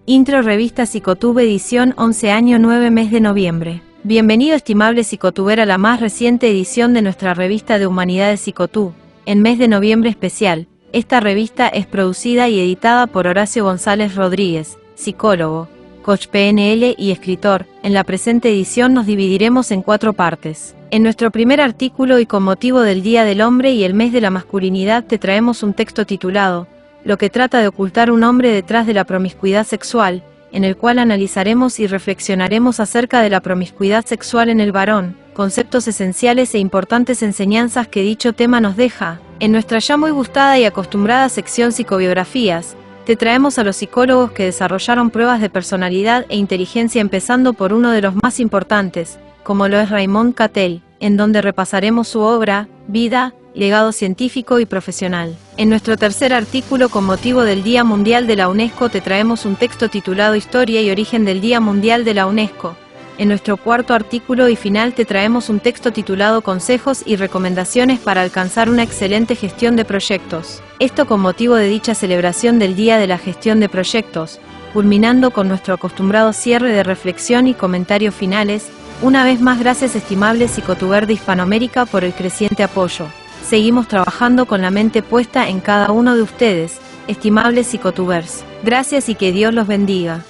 Intro Revista Psicotube edición 11 año 9 mes de noviembre. Bienvenido estimable psicotuber a la más reciente edición de nuestra revista de Humanidades Psicotú, en mes de noviembre especial. Esta revista es producida y editada por Horacio González Rodríguez, psicólogo, coach PNL y escritor. En la presente edición nos dividiremos en 4 partes. En nuestro primer artículo y con motivo del Día del Hombre y el mes de la masculinidad te traemos un texto titulado Lo que trata de ocultar un hombre detrás de la promiscuidad sexual, en el cual analizaremos y reflexionaremos acerca de la promiscuidad sexual en el varón, conceptos esenciales e importantes enseñanzas que dicho tema nos deja. En nuestra ya muy gustada y acostumbrada sección Psicobiografías, te traemos a los psicólogos que desarrollaron pruebas de personalidad e inteligencia empezando por uno de los más importantes, como lo es Raymond Cattell, en donde repasaremos su obra, vida, legado científico y profesional. En nuestro tercer artículo con motivo del Día Mundial de la UNESCO te traemos un texto titulado Historia y origen del Día Mundial de la UNESCO. En nuestro cuarto artículo y final te traemos un texto titulado Consejos y recomendaciones para alcanzar una excelente gestión de proyectos. Esto con motivo de dicha celebración del Día de la Gestión de Proyectos, culminando con nuestro acostumbrado cierre de reflexión y comentarios finales. Una vez más gracias estimable psicotuber de Hispanoamérica por el creciente apoyo. Seguimos trabajando con la mente puesta en cada uno de ustedes, estimables psicotubers. Gracias y que Dios los bendiga.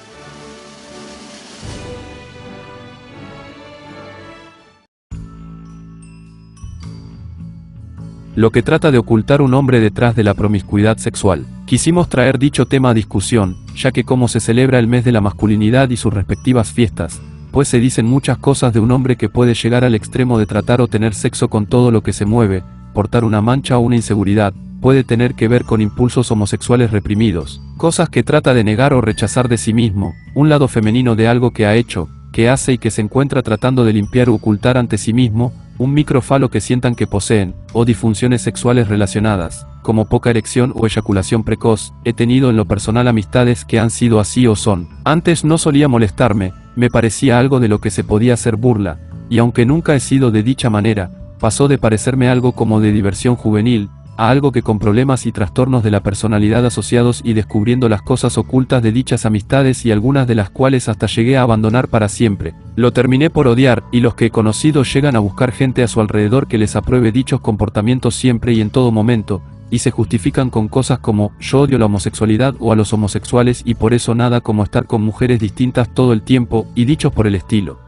Lo que trata de ocultar un hombre detrás de la promiscuidad sexual. Quisimos traer dicho tema a discusión, ya que como se celebra el mes de la masculinidad y sus respectivas fiestas, pues se dicen muchas cosas de un hombre que puede llegar al extremo de tratar o tener sexo con todo lo que se mueve, portar una mancha o una inseguridad, puede tener que ver con impulsos homosexuales reprimidos, cosas que trata de negar o rechazar de sí mismo, un lado femenino de algo que ha hecho, que hace y que se encuentra tratando de limpiar o ocultar ante sí mismo, un microfalo que sientan que poseen, o disfunciones sexuales relacionadas, como poca erección o eyaculación precoz. He tenido en lo personal amistades que han sido así o son. Antes no solía molestarme, me parecía algo de lo que se podía hacer burla, y aunque nunca he sido de dicha manera, pasó de parecerme algo como de diversión juvenil, a algo que con problemas y trastornos de la personalidad asociados y descubriendo las cosas ocultas de dichas amistades y algunas de las cuales hasta llegué a abandonar para siempre. Lo terminé por odiar, y los que he conocido llegan a buscar gente a su alrededor que les apruebe dichos comportamientos siempre y en todo momento, y se justifican con cosas como, yo odio la homosexualidad o a los homosexuales y por eso nada como estar con mujeres distintas todo el tiempo, y dichos por el estilo.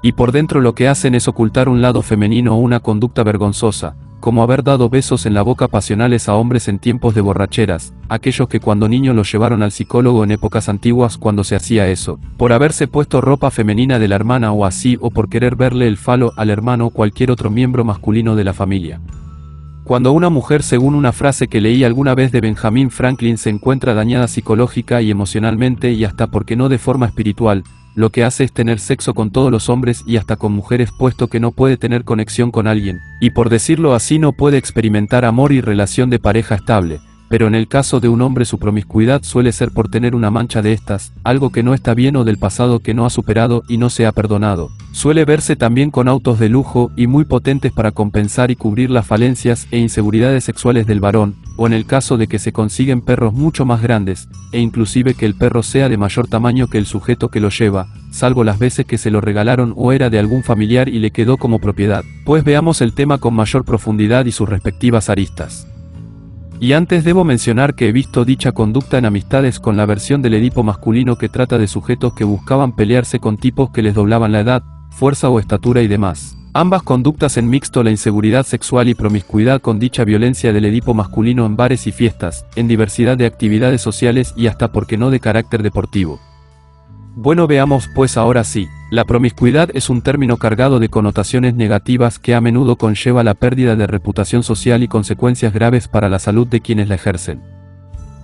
Y por dentro lo que hacen es ocultar un lado femenino o una conducta vergonzosa, como haber dado besos en la boca pasionales a hombres en tiempos de borracheras, aquellos que cuando niños los llevaron al psicólogo en épocas antiguas cuando se hacía eso, por haberse puesto ropa femenina de la hermana o así o por querer verle el falo al hermano o cualquier otro miembro masculino de la familia. Cuando una mujer, según una frase que leí alguna vez de Benjamin Franklin, se encuentra dañada psicológica y emocionalmente y hasta porque no de forma espiritual, lo que hace es tener sexo con todos los hombres y hasta con mujeres puesto que no puede tener conexión con alguien, y por decirlo así no puede experimentar amor y relación de pareja estable. Pero en el caso de un hombre su promiscuidad suele ser por tener una mancha de estas, algo que no está bien o del pasado que no ha superado y no se ha perdonado. Suele verse también con autos de lujo y muy potentes para compensar y cubrir las falencias e inseguridades sexuales del varón, o en el caso de que se consiguen perros mucho más grandes, e inclusive que el perro sea de mayor tamaño que el sujeto que lo lleva, salvo las veces que se lo regalaron o era de algún familiar y le quedó como propiedad. Pues veamos el tema con mayor profundidad y sus respectivas aristas. Y antes debo mencionar que he visto dicha conducta en amistades con la versión del Edipo masculino que trata de sujetos que buscaban pelearse con tipos que les doblaban la edad, fuerza o estatura y demás. Ambas conductas en mixto, la inseguridad sexual y promiscuidad con dicha violencia del Edipo masculino en bares y fiestas, en diversidad de actividades sociales y hasta porque no de carácter deportivo. Bueno, veamos pues ahora sí. La promiscuidad es un término cargado de connotaciones negativas que a menudo conlleva la pérdida de reputación social y consecuencias graves para la salud de quienes la ejercen.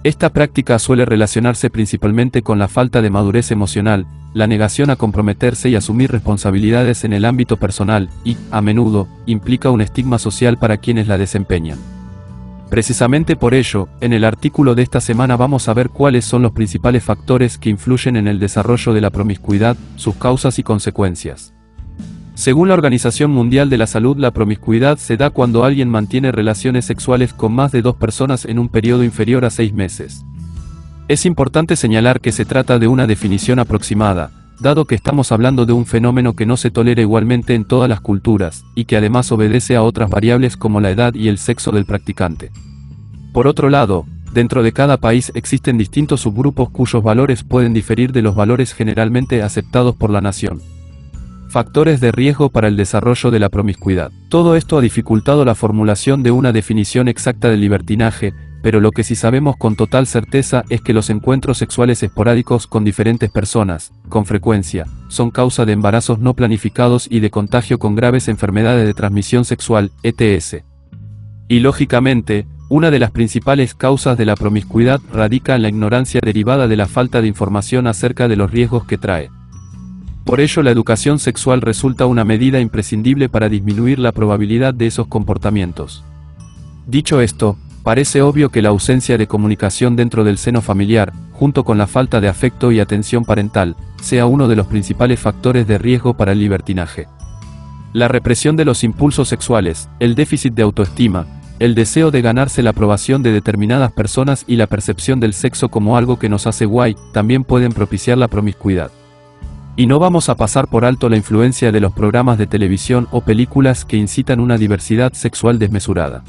Esta práctica suele relacionarse principalmente con la falta de madurez emocional, la negación a comprometerse y asumir responsabilidades en el ámbito personal, y, a menudo, implica un estigma social para quienes la desempeñan. Precisamente por ello, en el artículo de esta semana vamos a ver cuáles son los principales factores que influyen en el desarrollo de la promiscuidad, sus causas y consecuencias. Según la Organización Mundial de la Salud, la promiscuidad se da cuando alguien mantiene relaciones sexuales con más de 2 personas en un periodo inferior a 6 meses. Es importante señalar que se trata de una definición aproximada, dado que estamos hablando de un fenómeno que no se tolera igualmente en todas las culturas, y que además obedece a otras variables como la edad y el sexo del practicante. Por otro lado, dentro de cada país existen distintos subgrupos cuyos valores pueden diferir de los valores generalmente aceptados por la nación. Factores de riesgo para el desarrollo de la promiscuidad. Todo esto ha dificultado la formulación de una definición exacta del libertinaje, pero lo que sí sabemos con total certeza es que los encuentros sexuales esporádicos con diferentes personas, con frecuencia, son causa de embarazos no planificados y de contagio con graves enfermedades de transmisión sexual, ETS. Y lógicamente, una de las principales causas de la promiscuidad radica en la ignorancia derivada de la falta de información acerca de los riesgos que trae. Por ello, la educación sexual resulta una medida imprescindible para disminuir la probabilidad de esos comportamientos. Dicho esto, parece obvio que la ausencia de comunicación dentro del seno familiar, junto con la falta de afecto y atención parental, sea uno de los principales factores de riesgo para el libertinaje. La represión de los impulsos sexuales, el déficit de autoestima, el deseo de ganarse la aprobación de determinadas personas y la percepción del sexo como algo que nos hace guay, también pueden propiciar la promiscuidad. Y no vamos a pasar por alto la influencia de los programas de televisión o películas que incitan una diversidad sexual desmesurada.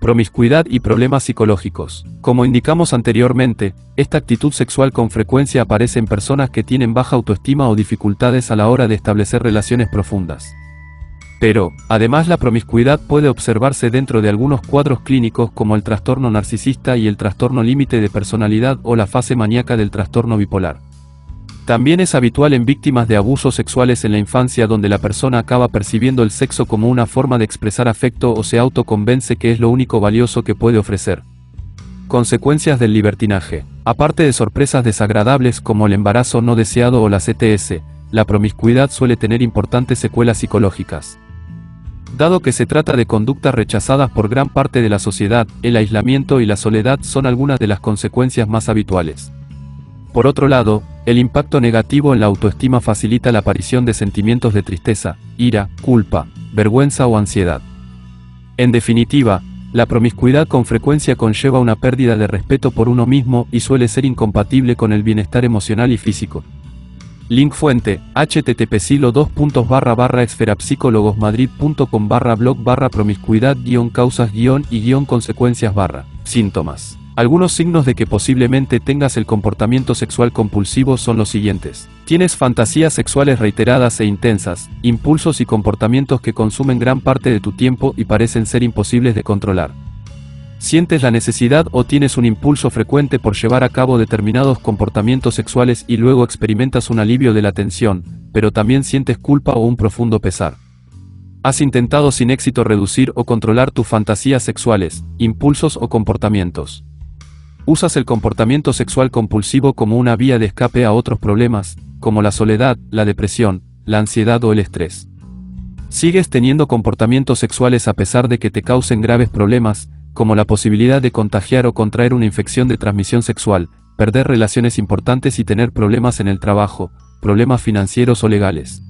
Promiscuidad y problemas psicológicos. Como indicamos anteriormente, esta actitud sexual con frecuencia aparece en personas que tienen baja autoestima o dificultades a la hora de establecer relaciones profundas. Pero, además, la promiscuidad puede observarse dentro de algunos cuadros clínicos como el trastorno narcisista y el trastorno límite de personalidad o la fase maníaca del trastorno bipolar. También es habitual en víctimas de abusos sexuales en la infancia, donde la persona acaba percibiendo el sexo como una forma de expresar afecto o se autoconvence que es lo único valioso que puede ofrecer. Consecuencias del libertinaje. Aparte de sorpresas desagradables como el embarazo no deseado o las ETS, la promiscuidad suele tener importantes secuelas psicológicas. Dado que se trata de conductas rechazadas por gran parte de la sociedad, el aislamiento y la soledad son algunas de las consecuencias más habituales. Por otro lado, el impacto negativo en la autoestima facilita la aparición de sentimientos de tristeza, ira, culpa, vergüenza o ansiedad. En definitiva, la promiscuidad con frecuencia conlleva una pérdida de respeto por uno mismo y suele ser incompatible con el bienestar emocional y físico. Link fuente, http://esferapsicologosmadrid.com/blog/promiscuidad-causas-y-consecuencias/ síntomas. Algunos signos de que posiblemente tengas el comportamiento sexual compulsivo son los siguientes. Tienes fantasías sexuales reiteradas e intensas, impulsos y comportamientos que consumen gran parte de tu tiempo y parecen ser imposibles de controlar. Sientes la necesidad o tienes un impulso frecuente por llevar a cabo determinados comportamientos sexuales y luego experimentas un alivio de la tensión, pero también sientes culpa o un profundo pesar. Has intentado sin éxito reducir o controlar tus fantasías sexuales, impulsos o comportamientos. Usas el comportamiento sexual compulsivo como una vía de escape a otros problemas, como la soledad, la depresión, la ansiedad o el estrés. Sigues teniendo comportamientos sexuales a pesar de que te causen graves problemas, como la posibilidad de contagiar o contraer una infección de transmisión sexual, perder relaciones importantes y tener problemas en el trabajo, problemas financieros o legales.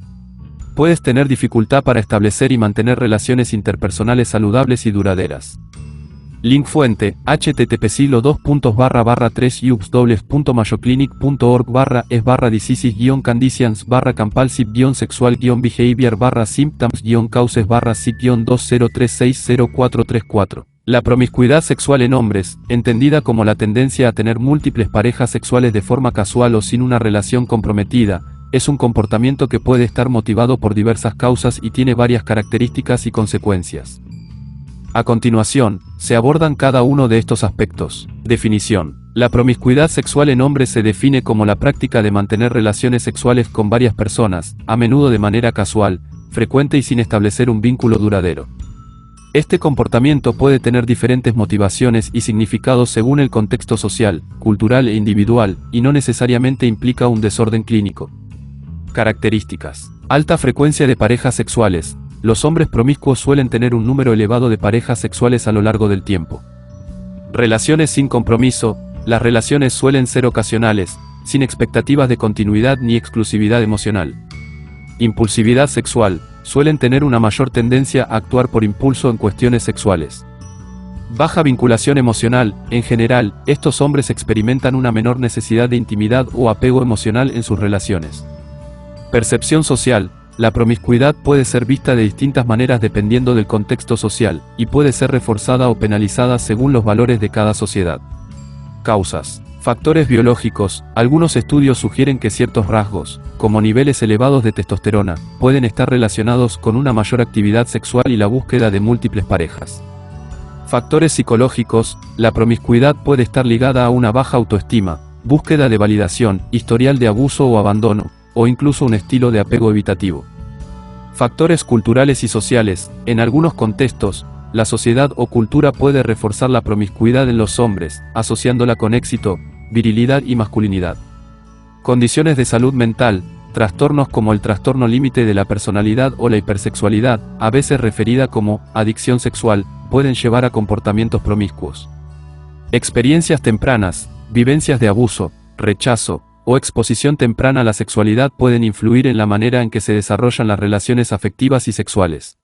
Puedes tener dificultad para establecer y mantener relaciones interpersonales saludables y duraderas. Link fuente, http://3/diseases-compulsive-sexual-behavior-sim-sick-causes-sic-20360434. La promiscuidad sexual en hombres, entendida como la tendencia a tener múltiples parejas sexuales de forma casual o sin una relación comprometida, es un comportamiento que puede estar motivado por diversas causas y tiene varias características y consecuencias. A continuación, se abordan cada uno de estos aspectos. Definición. La promiscuidad sexual en hombres se define como la práctica de mantener relaciones sexuales con varias personas, a menudo de manera casual, frecuente y sin establecer un vínculo duradero. Este comportamiento puede tener diferentes motivaciones y significados según el contexto social, cultural e individual, y no necesariamente implica un desorden clínico. Características. Alta frecuencia de parejas sexuales. Los hombres promiscuos suelen tener un número elevado de parejas sexuales a lo largo del tiempo. Relaciones sin compromiso. Las relaciones suelen ser ocasionales, sin expectativas de continuidad ni exclusividad emocional. Impulsividad sexual. Suelen tener una mayor tendencia a actuar por impulso en cuestiones sexuales. Baja vinculación emocional. En general, estos hombres experimentan una menor necesidad de intimidad o apego emocional en sus relaciones. Percepción social. La promiscuidad puede ser vista de distintas maneras dependiendo del contexto social, y puede ser reforzada o penalizada según los valores de cada sociedad. Causas. Factores biológicos. Algunos estudios sugieren que ciertos rasgos, como niveles elevados de testosterona, pueden estar relacionados con una mayor actividad sexual y la búsqueda de múltiples parejas. Factores psicológicos. La promiscuidad puede estar ligada a una baja autoestima, búsqueda de validación, historial de abuso o abandono, o incluso un estilo de apego evitativo. Factores culturales y sociales. En algunos contextos, la sociedad o cultura puede reforzar la promiscuidad en los hombres, asociándola con éxito, virilidad y masculinidad. Condiciones de salud mental. Trastornos como el trastorno límite de la personalidad o la hipersexualidad, a veces referida como adicción sexual, pueden llevar a comportamientos promiscuos. Experiencias tempranas, vivencias de abuso, rechazo, o exposición temprana a la sexualidad pueden influir en la manera en que se desarrollan las relaciones afectivas y sexuales.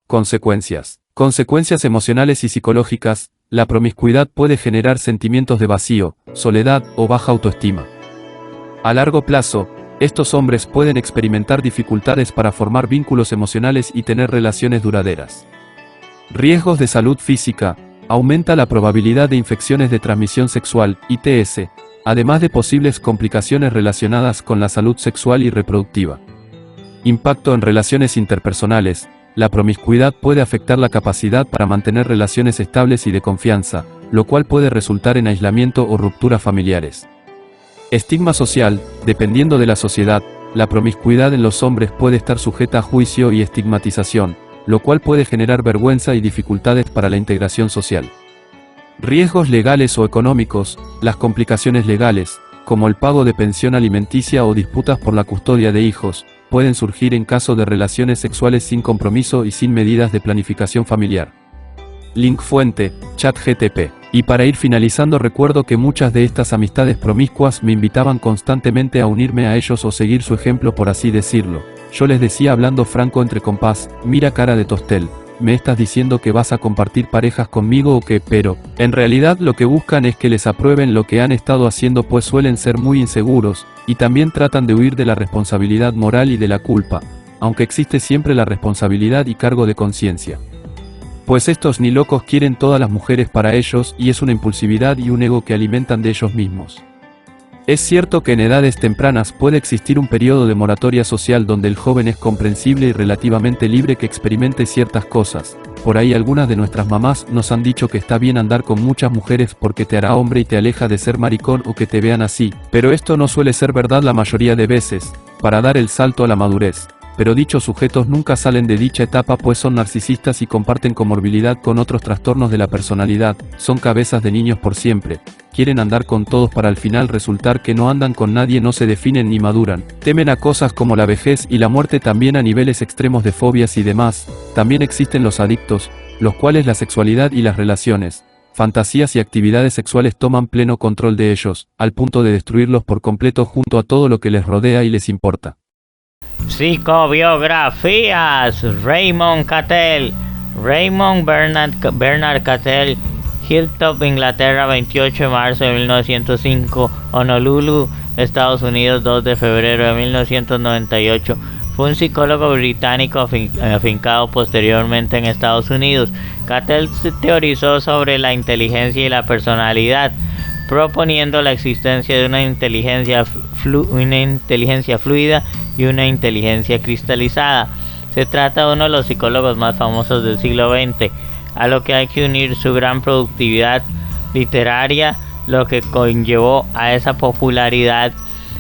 Consecuencias. Consecuencias emocionales y psicológicas. La promiscuidad puede generar sentimientos de vacío, soledad o baja autoestima. A largo plazo, estos hombres pueden experimentar dificultades para formar vínculos emocionales y tener relaciones duraderas. Riesgos de salud física. Aumenta la probabilidad de infecciones de transmisión sexual, ITS, además de posibles complicaciones relacionadas con la salud sexual y reproductiva. Impacto en relaciones interpersonales. La promiscuidad puede afectar la capacidad para mantener relaciones estables y de confianza, lo cual puede resultar en aislamiento o rupturas familiares. Estigma social. Dependiendo de la sociedad, la promiscuidad en los hombres puede estar sujeta a juicio y estigmatización, lo cual puede generar vergüenza y dificultades para la integración social. Riesgos legales o económicos. Las complicaciones legales, como el pago de pensión alimenticia o disputas por la custodia de hijos, pueden surgir en caso de relaciones sexuales sin compromiso y sin medidas de planificación familiar. Link fuente, ChatGTP. Y para ir finalizando, recuerdo que muchas de estas amistades promiscuas me invitaban constantemente a unirme a ellos o seguir su ejemplo, por así decirlo. Yo les decía hablando franco entre compás: mira, cara de tostel, ¿me estás diciendo que vas a compartir parejas conmigo o qué? Pero, en realidad lo que buscan es que les aprueben lo que han estado haciendo, pues suelen ser muy inseguros, y también tratan de huir de la responsabilidad moral y de la culpa, aunque existe siempre la responsabilidad y cargo de conciencia. Pues estos ni locos quieren todas las mujeres para ellos, y es una impulsividad y un ego que alimentan de ellos mismos. Es cierto que en edades tempranas puede existir un periodo de moratoria social donde el joven es comprensible y relativamente libre que experimente ciertas cosas. Por ahí algunas de nuestras mamás nos han dicho que está bien andar con muchas mujeres porque te hará hombre y te aleja de ser maricón o que te vean así, pero esto no suele ser verdad la mayoría de veces, para dar el salto a la madurez. Pero dichos sujetos nunca salen de dicha etapa, pues son narcisistas y comparten comorbilidad con otros trastornos de la personalidad, son cabezas de niños por siempre, quieren andar con todos para al final resultar que no andan con nadie, no se definen ni maduran, temen a cosas como la vejez y la muerte, también a niveles extremos de fobias y demás. También existen los adictos, los cuales la sexualidad y las relaciones, fantasías y actividades sexuales toman pleno control de ellos, al punto de destruirlos por completo junto a todo lo que les rodea y les importa. Psicobiografías. Raymond Cattell. Raymond Bernard Cattell, Hilltop, Inglaterra, 28 de marzo de 1905, Honolulu, Estados Unidos, 2 de febrero de 1998. Fue un psicólogo británico afincado posteriormente en Estados Unidos. Cattell teorizó sobre la inteligencia y la personalidad, proponiendo la existencia de una inteligencia fluida y una inteligencia cristalizada. Se trata de uno de los psicólogos más famosos del siglo XX, a lo que hay que unir su gran productividad literaria. Lo que conllevó a esa popularidad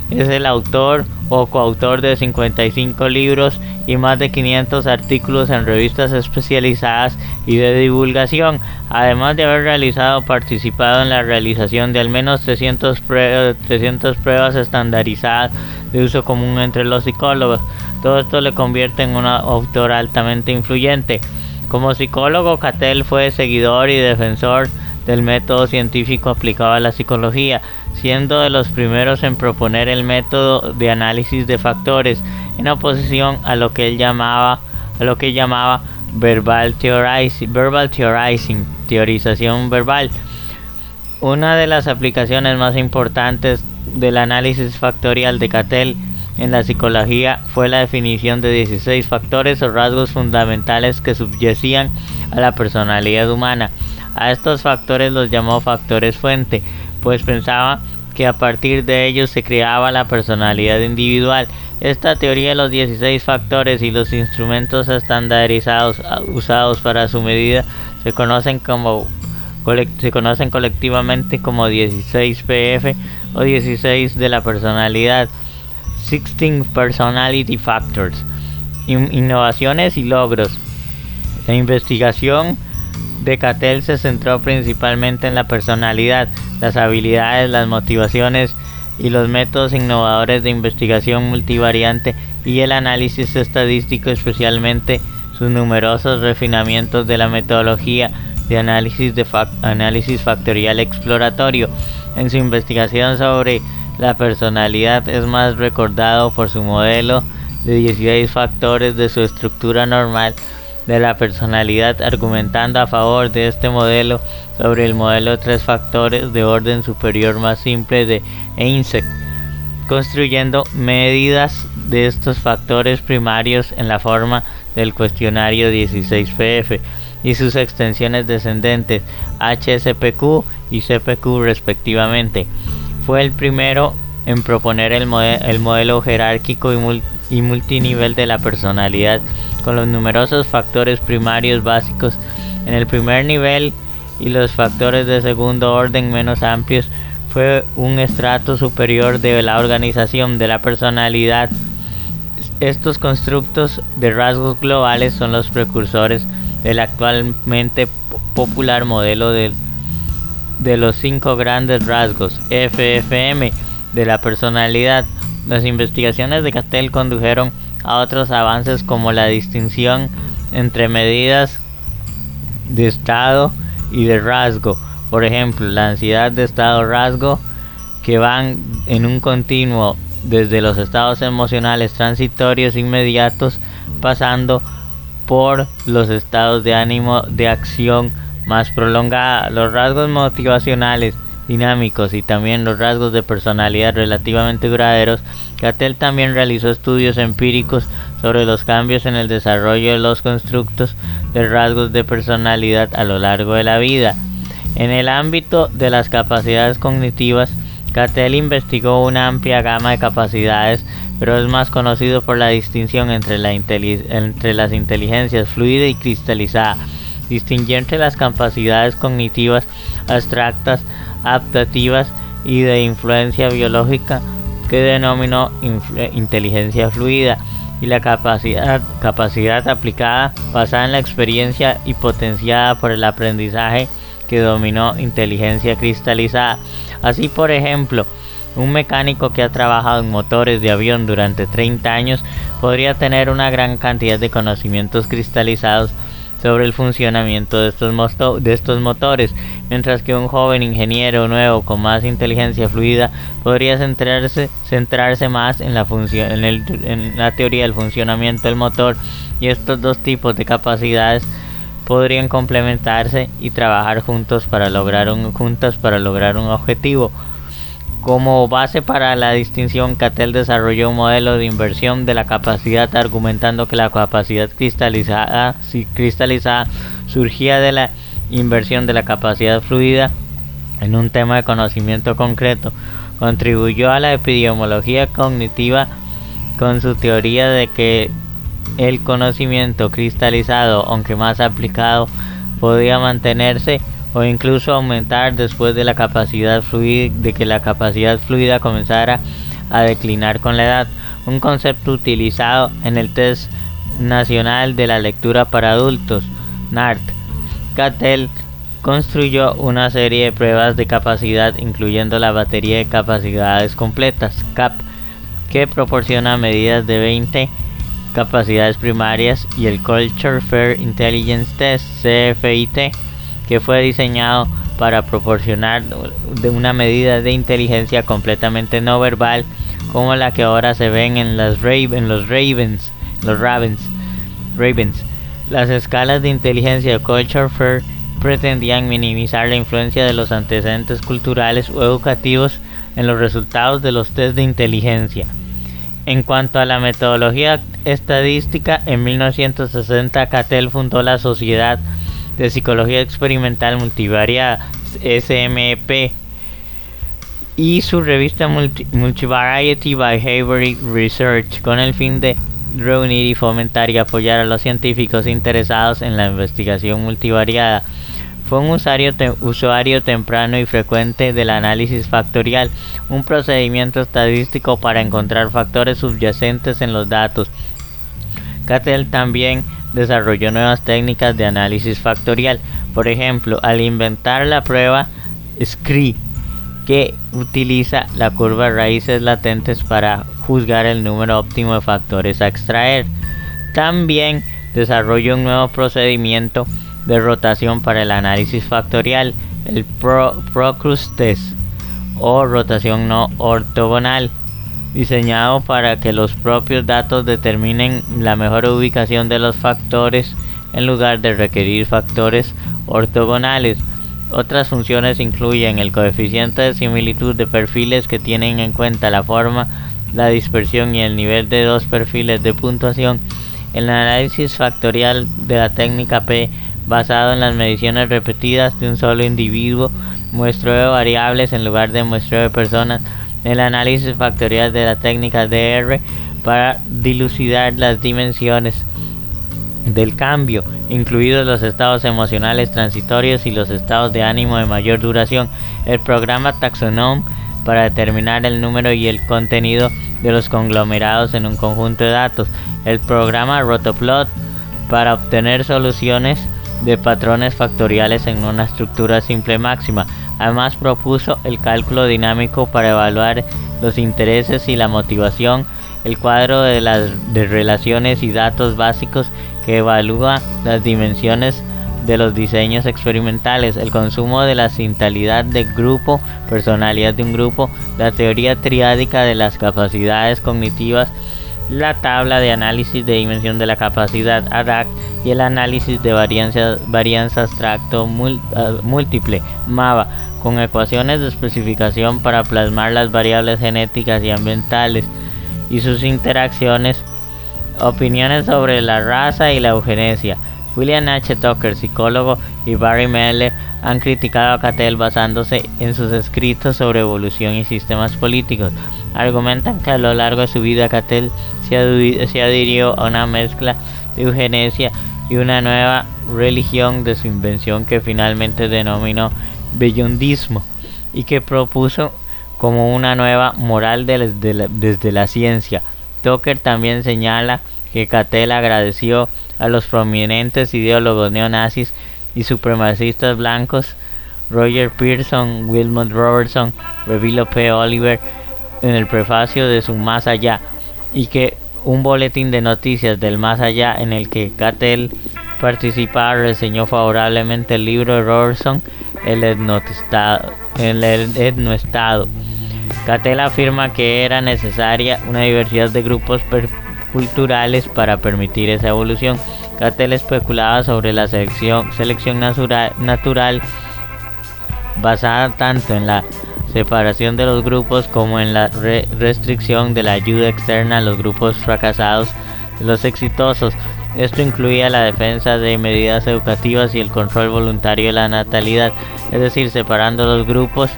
es el autor o coautor de 55 libros y más de 500 artículos en revistas especializadas y de divulgación, además de haber participado en la realización de al menos 300 pruebas estandarizadas de uso común entre los psicólogos. Todo esto le convierte en un autor altamente influyente. Como psicólogo, Cattell fue seguidor y defensor del método científico aplicado a la psicología, siendo de los primeros en proponer el método de análisis de factores, en oposición a lo que él llamaba verbal theorizing, teorización verbal. Una de las aplicaciones más importantes del análisis factorial de Cattell en la psicología fue la definición de 16 factores o rasgos fundamentales que subyacían a la personalidad humana. A estos factores los llamó factores fuente, pues pensaba que a partir de ellos se creaba la personalidad individual. Esta teoría de los 16 factores y los instrumentos estandarizados usados para su medida se conocen colectivamente como 16 PF o 16 de la personalidad, 16 Personality Factors. Innovaciones y logros. La investigación de Cattell se centró principalmente en la personalidad, las habilidades, las motivaciones y los métodos innovadores de investigación multivariante y el análisis estadístico, especialmente sus numerosos refinamientos de la metodología de análisis factorial exploratorio. En su investigación sobre la personalidad es más recordado por su modelo de 16 factores de su estructura normal de la personalidad, argumentando a favor de este modelo sobre el modelo de 3 factores de orden superior más simple de Eysenck, construyendo medidas de estos factores primarios en la forma del cuestionario 16PF y sus extensiones descendentes HSPQ y CPQ respectivamente. Fue el primero en proponer el modelo jerárquico y multinivel de la personalidad, con los numerosos factores primarios básicos en el primer nivel y los factores de segundo orden menos amplios. Fue un estrato superior de la organización de la personalidad. Estos constructos de rasgos globales son los precursores del actualmente popular modelo de los 5 grandes rasgos FFM de la personalidad. Las investigaciones de Cattell condujeron a otros avances como la distinción entre medidas de estado y de rasgo. Por ejemplo, la ansiedad de estado-rasgo, que van en un continuo desde los estados emocionales transitorios inmediatos, pasando por los estados de ánimo de acción más prolongada. Los rasgos motivacionales dinámicos y también los rasgos de personalidad relativamente duraderos. Cattell también realizó estudios empíricos sobre los cambios en el desarrollo de los constructos de rasgos de personalidad a lo largo de la vida. En el ámbito de las capacidades cognitivas, Cattell investigó una amplia gama de capacidades, pero es más conocido por la distinción entre las inteligencias fluida y cristalizada. Distinguió entre las capacidades cognitivas abstractas, adaptativas y de influencia biológica, que denominó inteligencia fluida, y la capacidad aplicada basada en la experiencia y potenciada por el aprendizaje, que dominó inteligencia cristalizada. Así, por ejemplo, un mecánico que ha trabajado en motores de avión durante 30 años podría tener una gran cantidad de conocimientos cristalizados sobre el funcionamiento de estos motores, mientras que un joven ingeniero nuevo con más inteligencia fluida podría centrarse más en la teoría del funcionamiento del motor. Y estos dos tipos de capacidades podrían complementarse y trabajar juntos para lograr un objetivo. Como base para la distinción, Cattell desarrolló un modelo de inversión de la capacidad, argumentando que la capacidad cristalizada surgía de la inversión de la capacidad fluida en un tema de conocimiento concreto. Contribuyó a la epidemiología cognitiva con su teoría de que el conocimiento cristalizado, aunque más aplicado, podía mantenerse o incluso aumentar después de que la capacidad fluida comenzara a declinar con la edad, un concepto utilizado en el Test Nacional de la Lectura para Adultos, NART. Cattell construyó una serie de pruebas de capacidad, incluyendo la batería de capacidades completas, CAP, que proporciona medidas de 20 capacidades primarias, y el Culture Fair Intelligence Test, CFIT, que fue diseñado para proporcionar una medida de inteligencia completamente no verbal, como la que ahora se ven en los Ravens. Las escalas de inteligencia de Culture-Fair pretendían minimizar la influencia de los antecedentes culturales o educativos en los resultados de los test de inteligencia. En cuanto a la metodología estadística, en 1960 Cattell fundó la Sociedad de Psicología Experimental Multivariada, SMEP, y su revista Multivariety Behavioral Research, con el fin de reunir y fomentar y apoyar a los científicos interesados en la investigación multivariada. Fue un usuario temprano y frecuente del análisis factorial, un procedimiento estadístico para encontrar factores subyacentes en los datos. Cattell también desarrolló nuevas técnicas de análisis factorial, por ejemplo, al inventar la prueba SCREE, que utiliza la curva de raíces latentes para juzgar el número óptimo de factores a extraer. También desarrolló un nuevo procedimiento de rotación para el análisis factorial, el Procrus test, o rotación no ortogonal, diseñado para que los propios datos determinen la mejor ubicación de los factores en lugar de requerir factores ortogonales. Otras funciones incluyen el coeficiente de similitud de perfiles, que tienen en cuenta la forma, la dispersión y el nivel de dos perfiles de puntuación. El análisis factorial de la técnica P, basado en las mediciones repetidas de un solo individuo, muestreo de variables en lugar de muestreo de personas. El análisis factorial de la técnica DR, para dilucidar las dimensiones del cambio, incluidos los estados emocionales transitorios y los estados de ánimo de mayor duración. El programa Taxonom, para determinar el número y el contenido de los conglomerados en un conjunto de datos. El programa Rotoplot, para obtener soluciones de patrones factoriales en una estructura simple máxima. Además, propuso el cálculo dinámico para evaluar los intereses y la motivación, el cuadro de relaciones y datos básicos, que evalúa las dimensiones de los diseños experimentales, el consumo de la sintalidad de grupo, personalidad de un grupo, la teoría triádica de las capacidades cognitivas, la tabla de análisis de dimensión de la capacidad ADAC y el análisis de varianza abstracto múltiple MAVA, con ecuaciones de especificación para plasmar las variables genéticas y ambientales y sus interacciones. Opiniones sobre la raza y la eugenesia. William H. Tucker, psicólogo, y Barry Mehler han criticado a Cattell basándose en sus escritos sobre evolución y sistemas políticos. Argumentan que a lo largo de su vida Cattell se adhirió a una mezcla de eugenesia y una nueva religión de su invención, que finalmente denominó beyondismo, y que propuso como una nueva moral desde la ciencia. Tucker también señala que Cattell agradeció a los prominentes ideólogos neonazis y supremacistas blancos Roger Pearson, Wilmot Robertson, Revilo P. Oliver en el prefacio de su Más Allá, y que un boletín de noticias del Más Allá en el que Cattell participaba reseñó favorablemente el libro de Robertson, El etnoestado. Cattell afirma que era necesaria una diversidad de grupos culturales para permitir esa evolución. Cattell especulaba sobre la selección natural, basada tanto en la separación de los grupos como en la restricción de la ayuda externa a los grupos fracasados de los exitosos. Esto incluía la defensa de medidas educativas y el control voluntario de la natalidad, es decir, separando los grupos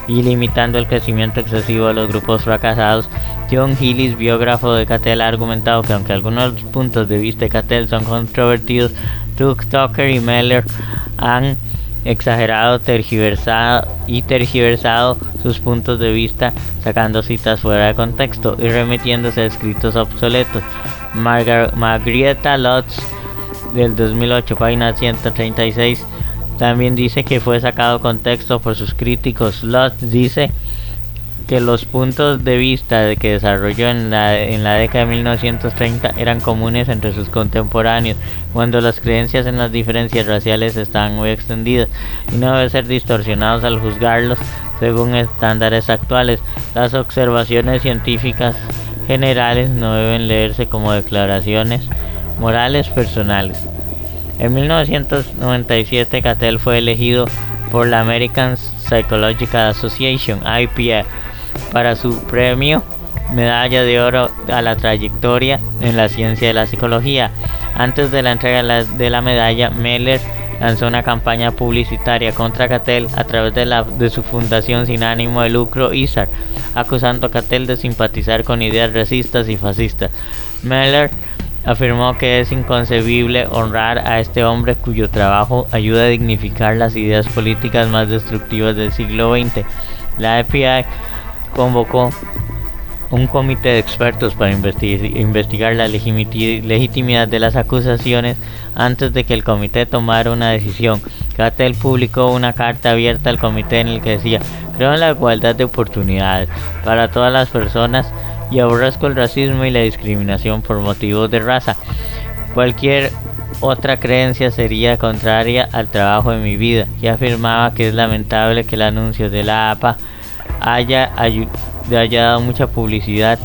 y limitando el crecimiento excesivo de los grupos fracasados. John Hillis, biógrafo de Cattell, ha argumentado que aunque algunos puntos de vista de Cattell son controvertidos, Tucker y Mehler han exagerado, tergiversado sus puntos de vista, sacando citas fuera de contexto y remitiéndose a escritos obsoletos. Margarita Lutz, del 2008, página 136, también dice que fue sacado de contexto por sus críticos. Lutz dice que los puntos de vista que desarrolló en la década de 1930 eran comunes entre sus contemporáneos, cuando las creencias en las diferencias raciales estaban muy extendidas y no deben ser distorsionados al juzgarlos según estándares actuales. Las observaciones científicas generales no deben leerse como declaraciones morales personales. En 1997, Cattell fue elegido por la American Psychological Association, APA, para su premio Medalla de Oro a la trayectoria en la ciencia de la psicología. Antes de la entrega de la medalla, Meller lanzó una campaña publicitaria contra Cattell a través de su fundación sin ánimo de lucro ISAR, acusando a Cattell de simpatizar con ideas racistas y fascistas. Meller afirmó que es inconcebible honrar a este hombre cuyo trabajo ayuda a dignificar las ideas políticas más destructivas del siglo XX. La FBI convocó un comité de expertos para investigar la legitimidad de las acusaciones antes de que el comité tomara una decisión. Cattell publicó una carta abierta al comité en el que decía: "Creo en la igualdad de oportunidades para todas las personas y aborrezco el racismo y la discriminación por motivos de raza. Cualquier otra creencia sería contraria al trabajo de mi vida", y afirmaba que es lamentable que el anuncio de la APA haya dado mucha publicidad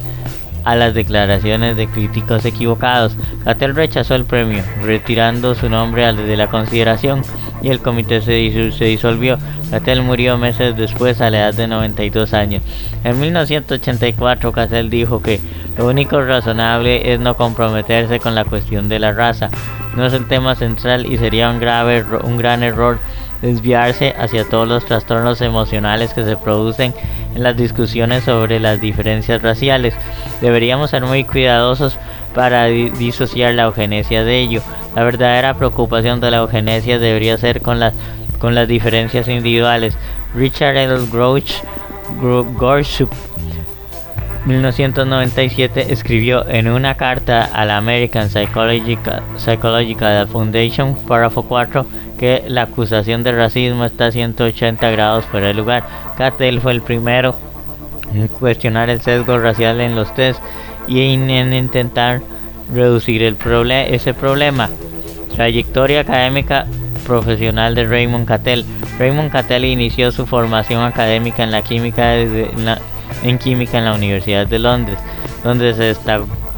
a las declaraciones de críticos equivocados. Cattell rechazó el premio, retirando su nombre de la consideración, y el comité se disolvió. Cattell murió meses después a la edad de 92 años. En 1984, Cattell dijo que lo único razonable es no comprometerse con la cuestión de la raza. No es el tema central y sería un gran error desviarse hacia todos los trastornos emocionales que se producen en las discusiones sobre las diferencias raciales. Deberíamos ser muy cuidadosos para disociar la eugenesia de ello. La verdadera preocupación de la eugenesia debería ser con las diferencias individuales. Richard L. Gorsuch 1997 escribió en una carta a la American Psychological Foundation, párrafo 4, que la acusación de racismo está a 180 grados fuera de lugar. Cattell fue el primero en cuestionar el sesgo racial en los test y en intentar reducir ese problema. Trayectoria académica profesional de Raymond Cattell. Raymond Cattell inició su formación académica en química en la Universidad de Londres, donde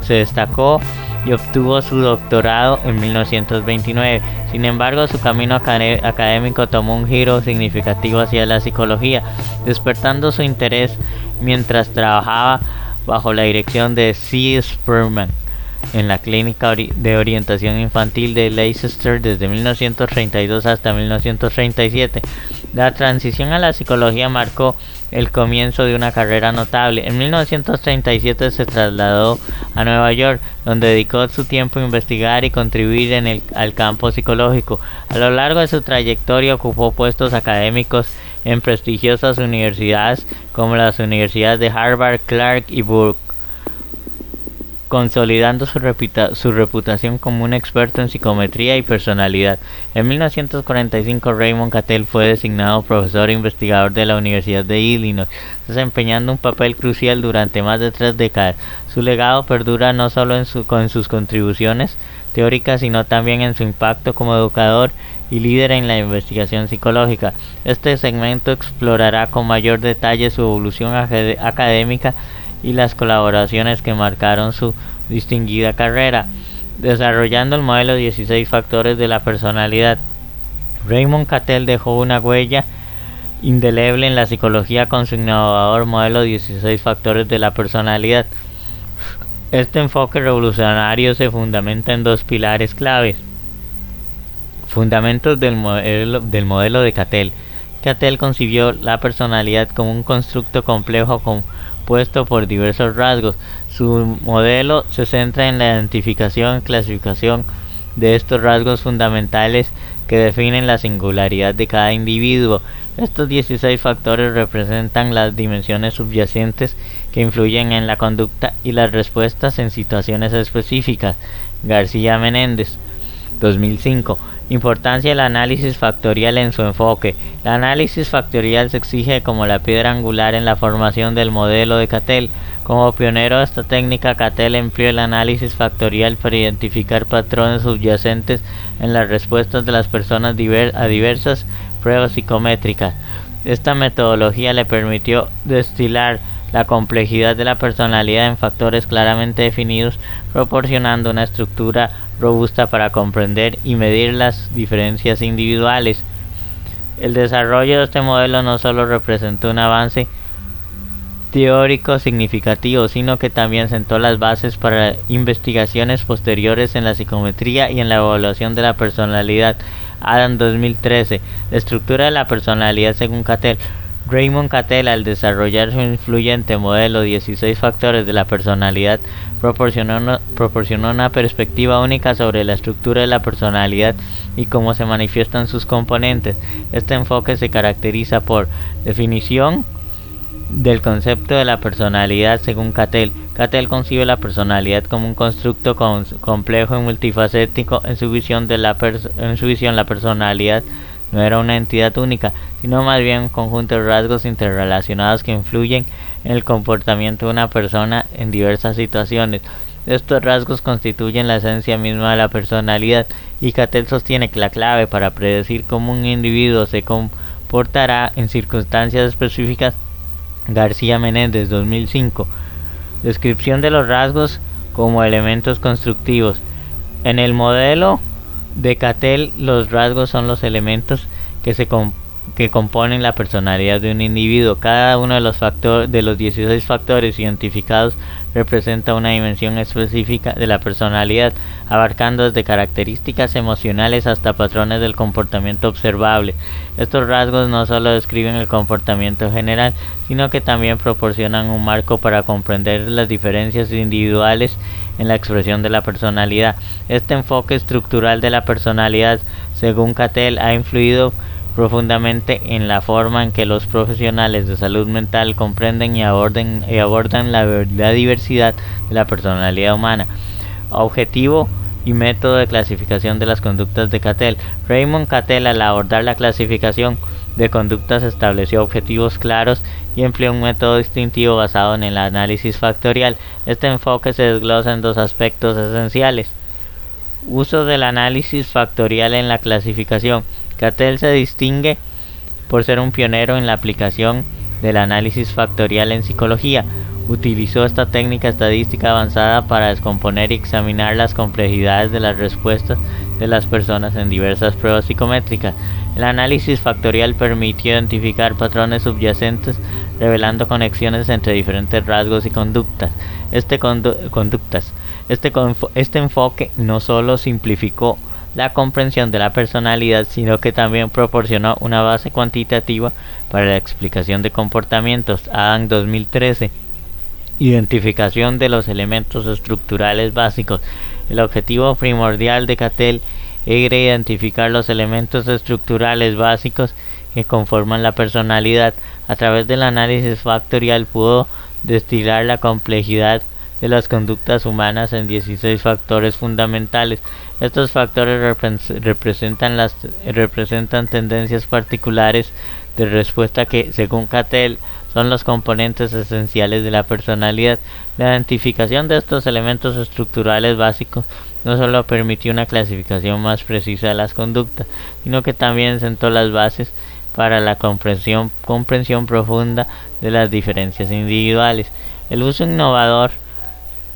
se destacó y obtuvo su doctorado en 1929. Sin embargo, su camino académico tomó un giro significativo hacia la psicología, despertando su interés mientras trabajaba bajo la dirección de C. Sperman en la Clínica de Orientación Infantil de Leicester desde 1932 hasta 1937. La transición a la psicología marcó el comienzo de una carrera notable. En 1937 se trasladó a Nueva York, donde dedicó su tiempo a investigar y contribuir al campo psicológico. A lo largo de su trayectoria ocupó puestos académicos en prestigiosas universidades como las universidades de Harvard, Clark y Burke, consolidando su reputación como un experto en psicometría y personalidad. En 1945, Raymond Cattell fue designado profesor e investigador de la Universidad de Illinois, desempeñando un papel crucial durante más de 3 décadas. Su legado perdura no solo con sus contribuciones teóricas, sino también en su impacto como educador y líder en la investigación psicológica. Este segmento explorará con mayor detalle su evolución académica y las colaboraciones que marcaron su distinguida carrera. Desarrollando el modelo 16 factores de la personalidad, Raymond Cattell dejó una huella indeleble en la psicología con su innovador modelo 16 factores de la personalidad. Este enfoque revolucionario se fundamenta en 2 pilares claves. Fundamentos del modelo de Cattell. Cattell concibió la personalidad como un constructo complejo compuesto por diversos rasgos. Su modelo se centra en la identificación y clasificación de estos rasgos fundamentales que definen la singularidad de cada individuo. Estos 16 factores representan las dimensiones subyacentes que influyen en la conducta y las respuestas en situaciones específicas. García Menéndez, 2005. Importancia del análisis factorial en su enfoque. El análisis factorial se exige como la piedra angular en la formación del modelo de Cattell. Como pionero de esta técnica, Cattell empleó el análisis factorial para identificar patrones subyacentes en las respuestas de las personas a diversas pruebas psicométricas. Esta metodología le permitió destilar la complejidad de la personalidad en factores claramente definidos, proporcionando una estructura robusta para comprender y medir las diferencias individuales. El desarrollo de este modelo no solo representó un avance teórico significativo, sino que también sentó las bases para investigaciones posteriores en la psicometría y en la evaluación de la personalidad. Adam 2013. La estructura de la personalidad según Cattell. Raymond Cattell, al desarrollar su influyente modelo 16 factores de la personalidad, proporcionó una perspectiva única sobre la estructura de la personalidad y cómo se manifiestan sus componentes. Este enfoque se caracteriza por definición del concepto de la personalidad según Cattell. Cattell concibe la personalidad como un constructo complejo y multifacético. En su visión, la personalidad no era una entidad única, sino más bien un conjunto de rasgos interrelacionados que influyen en el comportamiento de una persona en diversas situaciones. Estos rasgos constituyen la esencia misma de la personalidad, y Cattell sostiene que la clave para predecir cómo un individuo se comportará en circunstancias específicas. García Menéndez 2005. Descripción de los rasgos como elementos constructivos. En el modelo de Cattell, los rasgos son los elementos que componen la personalidad de un individuo. Cada uno de los 16 factores identificados representa una dimensión específica de la personalidad, abarcando desde características emocionales hasta patrones del comportamiento observable. Estos rasgos no solo describen el comportamiento general, sino que también proporcionan un marco para comprender las diferencias individuales en la expresión de la personalidad. Este enfoque estructural de la personalidad, según Cattell, ha influido profundamente en la forma en que los profesionales de salud mental comprenden y abordan la diversidad de la personalidad humana. Objetivo y método de clasificación de las conductas de Cattell. Raymond Cattell, al abordar la clasificación de conductas, estableció objetivos claros y empleó un método distintivo basado en el análisis factorial. Este enfoque se desglosa en dos aspectos esenciales. Uso del análisis factorial en la clasificación. Cattell se distingue por ser un pionero en la aplicación del análisis factorial en psicología. Utilizó esta técnica estadística avanzada para descomponer y examinar las complejidades de las respuestas de las personas en diversas pruebas psicométricas. El análisis factorial permitió identificar patrones subyacentes, revelando conexiones entre diferentes rasgos y conductas. Este enfoque no solo simplificó la comprensión de la personalidad, sino que también proporcionó una base cuantitativa para la explicación de comportamientos. Adam 2013. Identificación de los elementos estructurales básicos. El objetivo primordial de Cattell era identificar los elementos estructurales básicos que conforman la personalidad. A través del análisis factorial pudo destilar la complejidad de las conductas humanas en 16 factores fundamentales. Estos factores representan tendencias particulares de respuesta que, según Cattell, son los componentes esenciales de la personalidad. La identificación de estos elementos estructurales básicos no solo permitió una clasificación más precisa de las conductas, sino que también sentó las bases para la comprensión profunda de las diferencias individuales. El uso innovador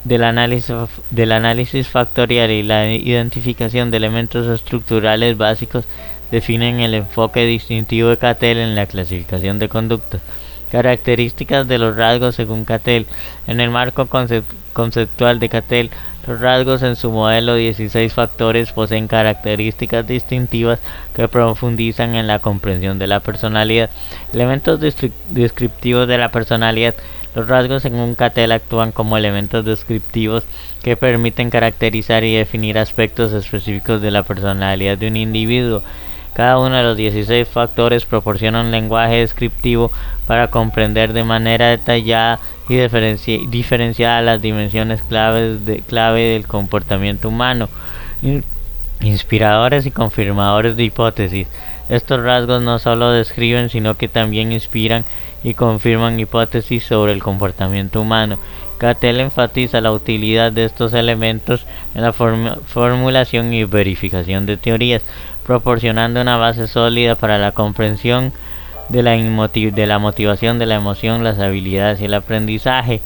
del análisis factorial y la identificación de elementos estructurales básicos definen el enfoque distintivo de Cattell en la clasificación de conductas. Características de los rasgos según Cattell. En el marco conceptual de Cattell, los rasgos en su modelo 16 factores poseen características distintivas que profundizan en la comprensión de la personalidad. Elementos descriptivos de la personalidad. Los rasgos según Cattell actúan como elementos descriptivos que permiten caracterizar y definir aspectos específicos de la personalidad de un individuo. Cada uno de los 16 factores proporciona un lenguaje descriptivo para comprender de manera detallada y diferenciada las dimensiones clave del comportamiento humano, inspiradores y confirmadores de hipótesis. Estos rasgos no solo describen, sino que también inspiran y confirman hipótesis sobre el comportamiento humano. Cattell enfatiza la utilidad de estos elementos en la formulación y verificación de teorías, proporcionando una base sólida para la comprensión de la motivación, de la emoción, las habilidades y el aprendizaje.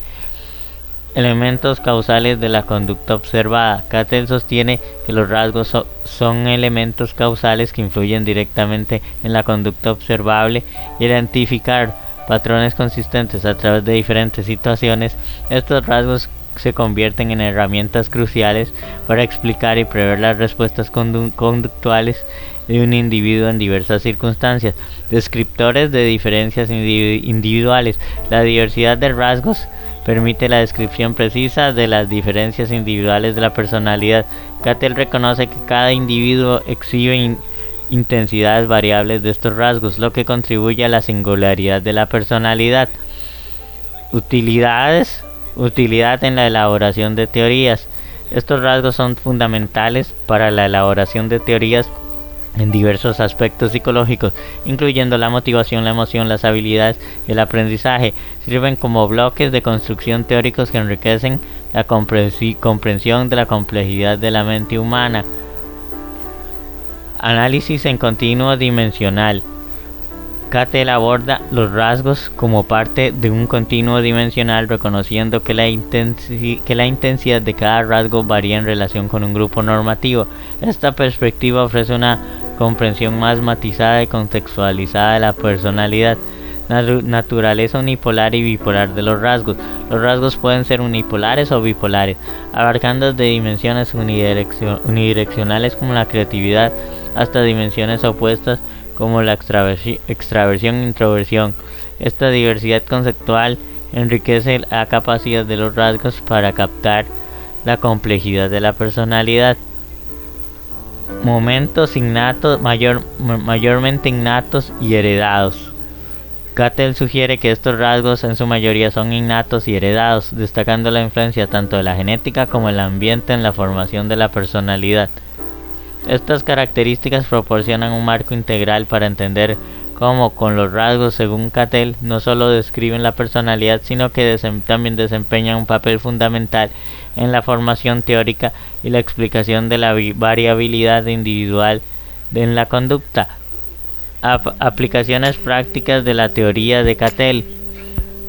Elementos causales de la conducta observada. Cattell sostiene que los rasgos son elementos causales que influyen directamente en la conducta observable. Identificar patrones consistentes a través de diferentes situaciones. Estos rasgos se convierten en herramientas cruciales para explicar y prever las respuestas conductuales de un individuo en diversas circunstancias. Descriptores de diferencias individuales. La diversidad de rasgos permite la descripción precisa de las diferencias individuales de la personalidad. Cattell reconoce que cada individuo exhibe intensidades variables de estos rasgos, lo que contribuye a la singularidad de la personalidad. Utilidad en la elaboración de teorías. Estos rasgos son fundamentales para la elaboración de teorías en diversos aspectos psicológicos, incluyendo la motivación, la emoción, las habilidades y el aprendizaje. Sirven como bloques de construcción teóricos que enriquecen la comprensión de la complejidad de la mente humana. Análisis en continuo dimensional. Cattell aborda los rasgos como parte de un continuo dimensional, reconociendo que la intensidad de cada rasgo varía en relación con un grupo normativo. Esta perspectiva ofrece una comprensión más matizada y contextualizada de la personalidad. Naturaleza unipolar y bipolar de los rasgos. Los rasgos pueden ser unipolares o bipolares, abarcando desde dimensiones unidireccionales como la creatividad hasta dimensiones opuestas como la extraversión e introversión. Esta diversidad conceptual enriquece la capacidad de los rasgos para captar la complejidad de la personalidad. Momentos innatos, mayormente innatos y heredados. Cattell sugiere que estos rasgos en su mayoría son innatos y heredados, destacando la influencia tanto de la genética como el ambiente en la formación de la personalidad. Estas características proporcionan un marco integral para entender cómo con los rasgos, según Cattell, no solo describen la personalidad, sino que también desempeñan un papel fundamental en la formación teórica y la explicación de la variabilidad individual en la conducta. Aplicaciones prácticas de la teoría de Cattell.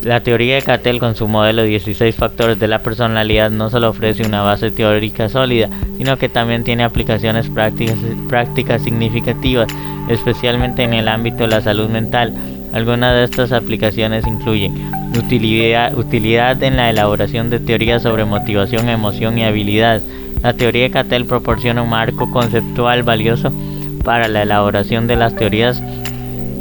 La teoría de Cattell, con su modelo de 16 factores de la personalidad, no solo ofrece una base teórica sólida, sino que también tiene aplicaciones prácticas significativas, especialmente en el ámbito de la salud mental. Algunas de estas aplicaciones incluyen utilidad en la elaboración de teorías sobre motivación, emoción y habilidades. La teoría de Cattell proporciona un marco conceptual valioso para la elaboración de las teorías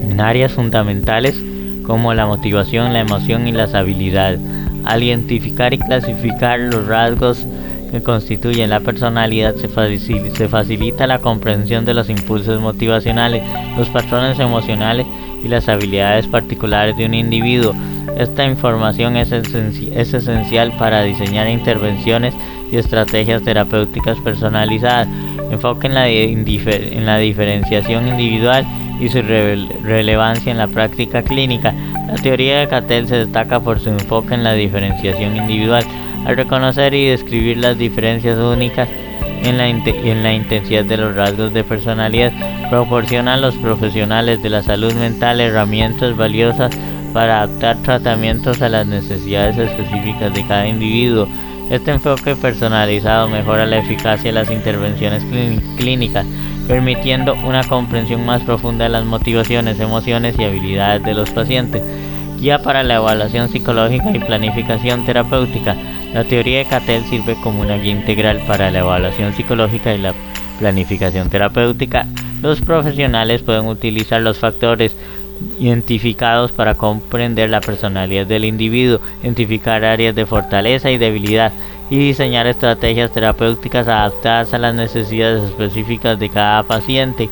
en áreas fundamentales como la motivación, la emoción y las habilidades. Al identificar y clasificar los rasgos que constituyen la personalidad, se facilita la comprensión de los impulsos motivacionales, los patrones emocionales y las habilidades particulares de un individuo. Esta información es esencial para diseñar intervenciones y estrategias terapéuticas personalizadas. Enfoque en la diferenciación individual y su relevancia en la práctica clínica. La teoría de Cattell se destaca por su enfoque en la diferenciación individual. Al reconocer y describir las diferencias únicas en la intensidad de los rasgos de personalidad, proporciona a los profesionales de la salud mental herramientas valiosas para adaptar tratamientos a las necesidades específicas de cada individuo. Este enfoque personalizado mejora la eficacia de las intervenciones clínicas, permitiendo una comprensión más profunda de las motivaciones, emociones y habilidades de los pacientes. Guía para la evaluación psicológica y planificación terapéutica. La teoría de Cattell sirve como una guía integral para la evaluación psicológica y la planificación terapéutica. Los profesionales pueden utilizar los factores identificados para comprender la personalidad del individuo, identificar áreas de fortaleza y debilidad y diseñar estrategias terapéuticas adaptadas a las necesidades específicas de cada paciente.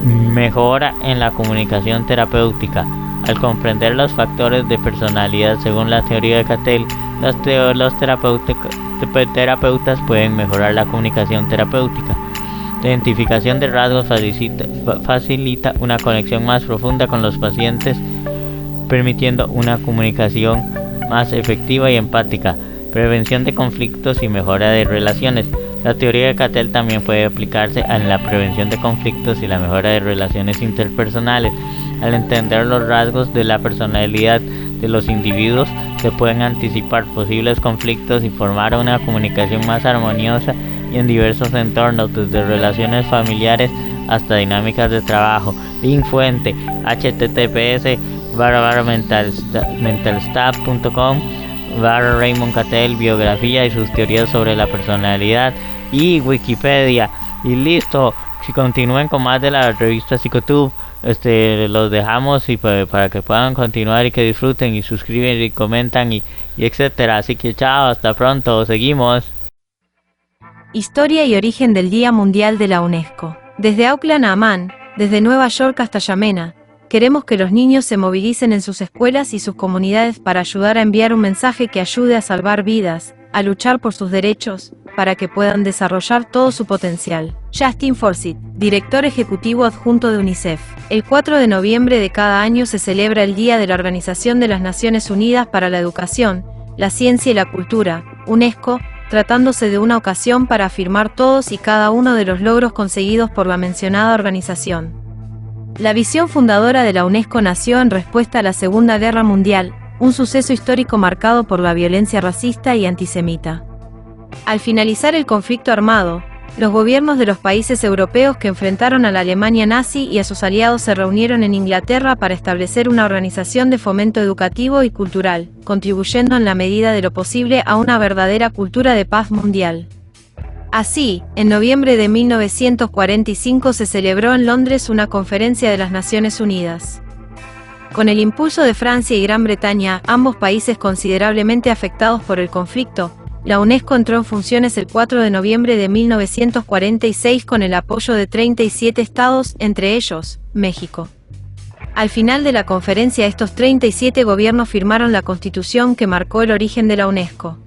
Mejora en la comunicación terapéutica. Al comprender los factores de personalidad según la teoría de Cattell, los terapeutas pueden mejorar la comunicación terapéutica. La identificación de rasgos facilita una conexión más profunda con los pacientes, permitiendo una comunicación más efectiva y empática. Prevención de conflictos y mejora de relaciones. La teoría de Cattell también puede aplicarse en la prevención de conflictos y la mejora de relaciones interpersonales. Al entender los rasgos de la personalidad de los individuos, se pueden anticipar posibles conflictos y formar una comunicación más armoniosa y en diversos entornos, desde relaciones familiares hasta dinámicas de trabajo. Link fuente: https://mentalstab.com/Raymond Cattell, biografía y sus teorías sobre la personalidad, y Wikipedia. Y listo. Si continúen con más de la revista Psicotube, los dejamos y para que puedan continuar y que disfruten y suscriben y comentan y etcétera. Así que chao, hasta pronto, seguimos. Historia y origen del Día Mundial de la UNESCO. Desde Auckland a Amán, desde Nueva York hasta Yamena, queremos que los niños se movilicen en sus escuelas y sus comunidades para ayudar a enviar un mensaje que ayude a salvar vidas, a luchar por sus derechos, para que puedan desarrollar todo su potencial. Justin Forsyth, director ejecutivo adjunto de UNICEF. El 4 de noviembre de cada año se celebra el Día de la Organización de las Naciones Unidas para la Educación, la Ciencia y la Cultura, UNESCO, tratándose de una ocasión para afirmar todos y cada uno de los logros conseguidos por la mencionada organización. La visión fundadora de la UNESCO nació en respuesta a la Segunda Guerra Mundial, un suceso histórico marcado por la violencia racista y antisemita. Al finalizar el conflicto armado, los gobiernos de los países europeos que enfrentaron a la Alemania nazi y a sus aliados se reunieron en Inglaterra para establecer una organización de fomento educativo y cultural, contribuyendo en la medida de lo posible a una verdadera cultura de paz mundial. Así, en noviembre de 1945 se celebró en Londres una conferencia de las Naciones Unidas. Con el impulso de Francia y Gran Bretaña, ambos países considerablemente afectados por el conflicto, la UNESCO entró en funciones el 4 de noviembre de 1946 con el apoyo de 37 estados, entre ellos, México. Al final de la conferencia, estos 37 gobiernos firmaron la Constitución que marcó el origen de la UNESCO.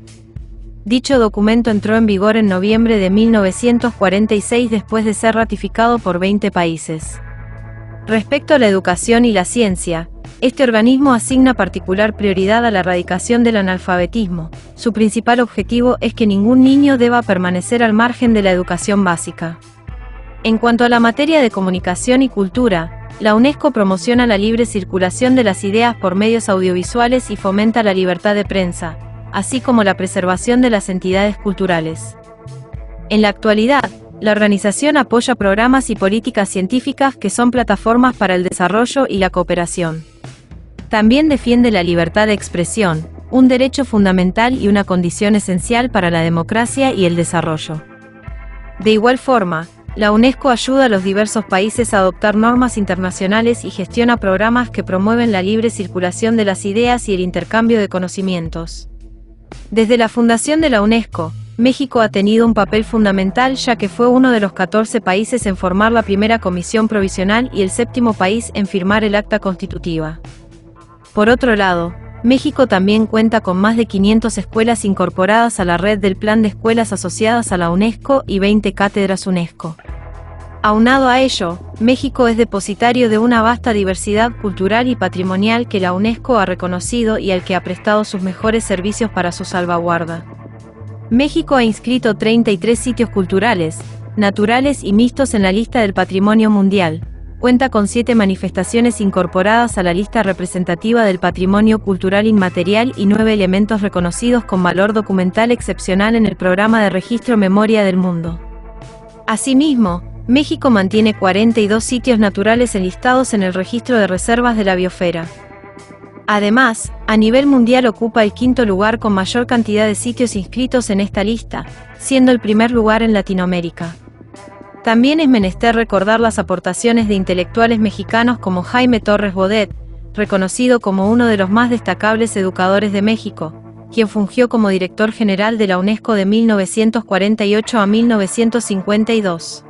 Dicho documento entró en vigor en noviembre de 1946 después de ser ratificado por 20 países. Respecto a la educación y la ciencia, este organismo asigna particular prioridad a la erradicación del analfabetismo. Su principal objetivo es que ningún niño deba permanecer al margen de la educación básica. En cuanto a la materia de comunicación y cultura, la UNESCO promociona la libre circulación de las ideas por medios audiovisuales y fomenta la libertad de prensa, así como la preservación de las entidades culturales. En la actualidad, la organización apoya programas y políticas científicas que son plataformas para el desarrollo y la cooperación. También defiende la libertad de expresión, un derecho fundamental y una condición esencial para la democracia y el desarrollo. De igual forma, la UNESCO ayuda a los diversos países a adoptar normas internacionales y gestiona programas que promueven la libre circulación de las ideas y el intercambio de conocimientos. Desde la fundación de la UNESCO, México ha tenido un papel fundamental ya que fue uno de los 14 países en formar la primera comisión provisional y el 7º país en firmar el acta constitutiva. Por otro lado, México también cuenta con más de 500 escuelas incorporadas a la red del Plan de Escuelas Asociadas a la UNESCO y 20 cátedras UNESCO. Aunado a ello, México es depositario de una vasta diversidad cultural y patrimonial que la UNESCO ha reconocido y al que ha prestado sus mejores servicios para su salvaguarda. México ha inscrito 33 sitios culturales, naturales y mixtos en la lista del Patrimonio Mundial. Cuenta con 7 manifestaciones incorporadas a la lista representativa del patrimonio cultural inmaterial y 9 elementos reconocidos con valor documental excepcional en el programa de registro Memoria del Mundo. Asimismo, México mantiene 42 sitios naturales enlistados en el registro de reservas de la biosfera. Además, a nivel mundial ocupa el 5º lugar con mayor cantidad de sitios inscritos en esta lista, siendo el primer lugar en Latinoamérica. También es menester recordar las aportaciones de intelectuales mexicanos como Jaime Torres Bodet, reconocido como uno de los más destacables educadores de México, quien fungió como director general de la UNESCO de 1948 a 1952.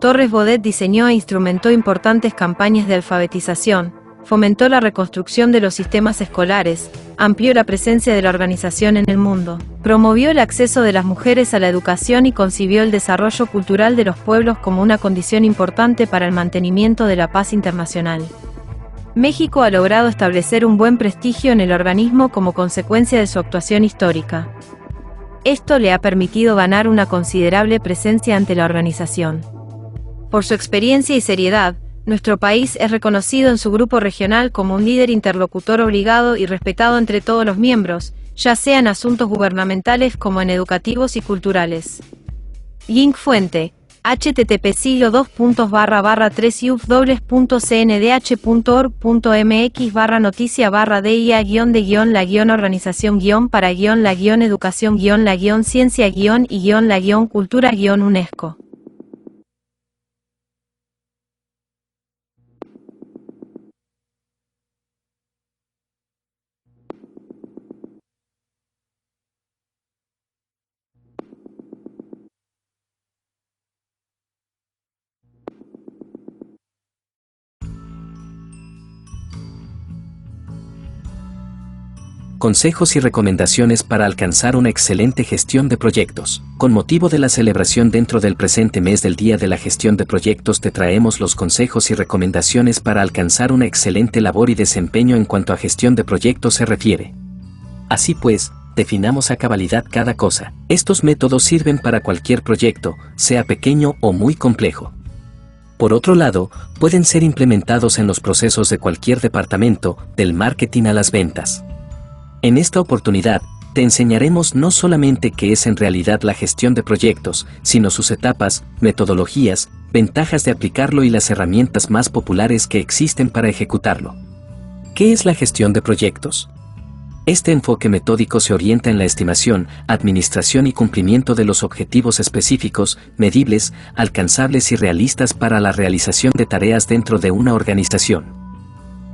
Torres Bodet diseñó e instrumentó importantes campañas de alfabetización, fomentó la reconstrucción de los sistemas escolares, amplió la presencia de la organización en el mundo, promovió el acceso de las mujeres a la educación y concibió el desarrollo cultural de los pueblos como una condición importante para el mantenimiento de la paz internacional. México ha logrado establecer un buen prestigio en el organismo como consecuencia de su actuación histórica. Esto le ha permitido ganar una considerable presencia ante la organización. Por su experiencia y seriedad, Nuestro país es reconocido en su grupo regional como un líder interlocutor obligado y respetado entre todos los miembros, ya sea en asuntos gubernamentales como en educativos y culturales. Link fuente: https://www.cndh.org.mx/noticia/dia-de-la-organización-para-la-cultura-UNESCO. Consejos y recomendaciones para alcanzar una excelente gestión de proyectos. Con motivo de la celebración dentro del presente mes del Día de la Gestión de Proyectos, te traemos los consejos y recomendaciones para alcanzar una excelente labor y desempeño en cuanto a gestión de proyectos se refiere. Así pues, definamos a cabalidad cada cosa. Estos métodos sirven para cualquier proyecto, sea pequeño o muy complejo. Por otro lado, pueden ser implementados en los procesos de cualquier departamento, del marketing a las ventas. En esta oportunidad, te enseñaremos no solamente qué es en realidad la gestión de proyectos, sino sus etapas, metodologías, ventajas de aplicarlo y las herramientas más populares que existen para ejecutarlo. ¿Qué es la gestión de proyectos? Este enfoque metódico se orienta en la estimación, administración y cumplimiento de los objetivos específicos, medibles, alcanzables y realistas para la realización de tareas dentro de una organización.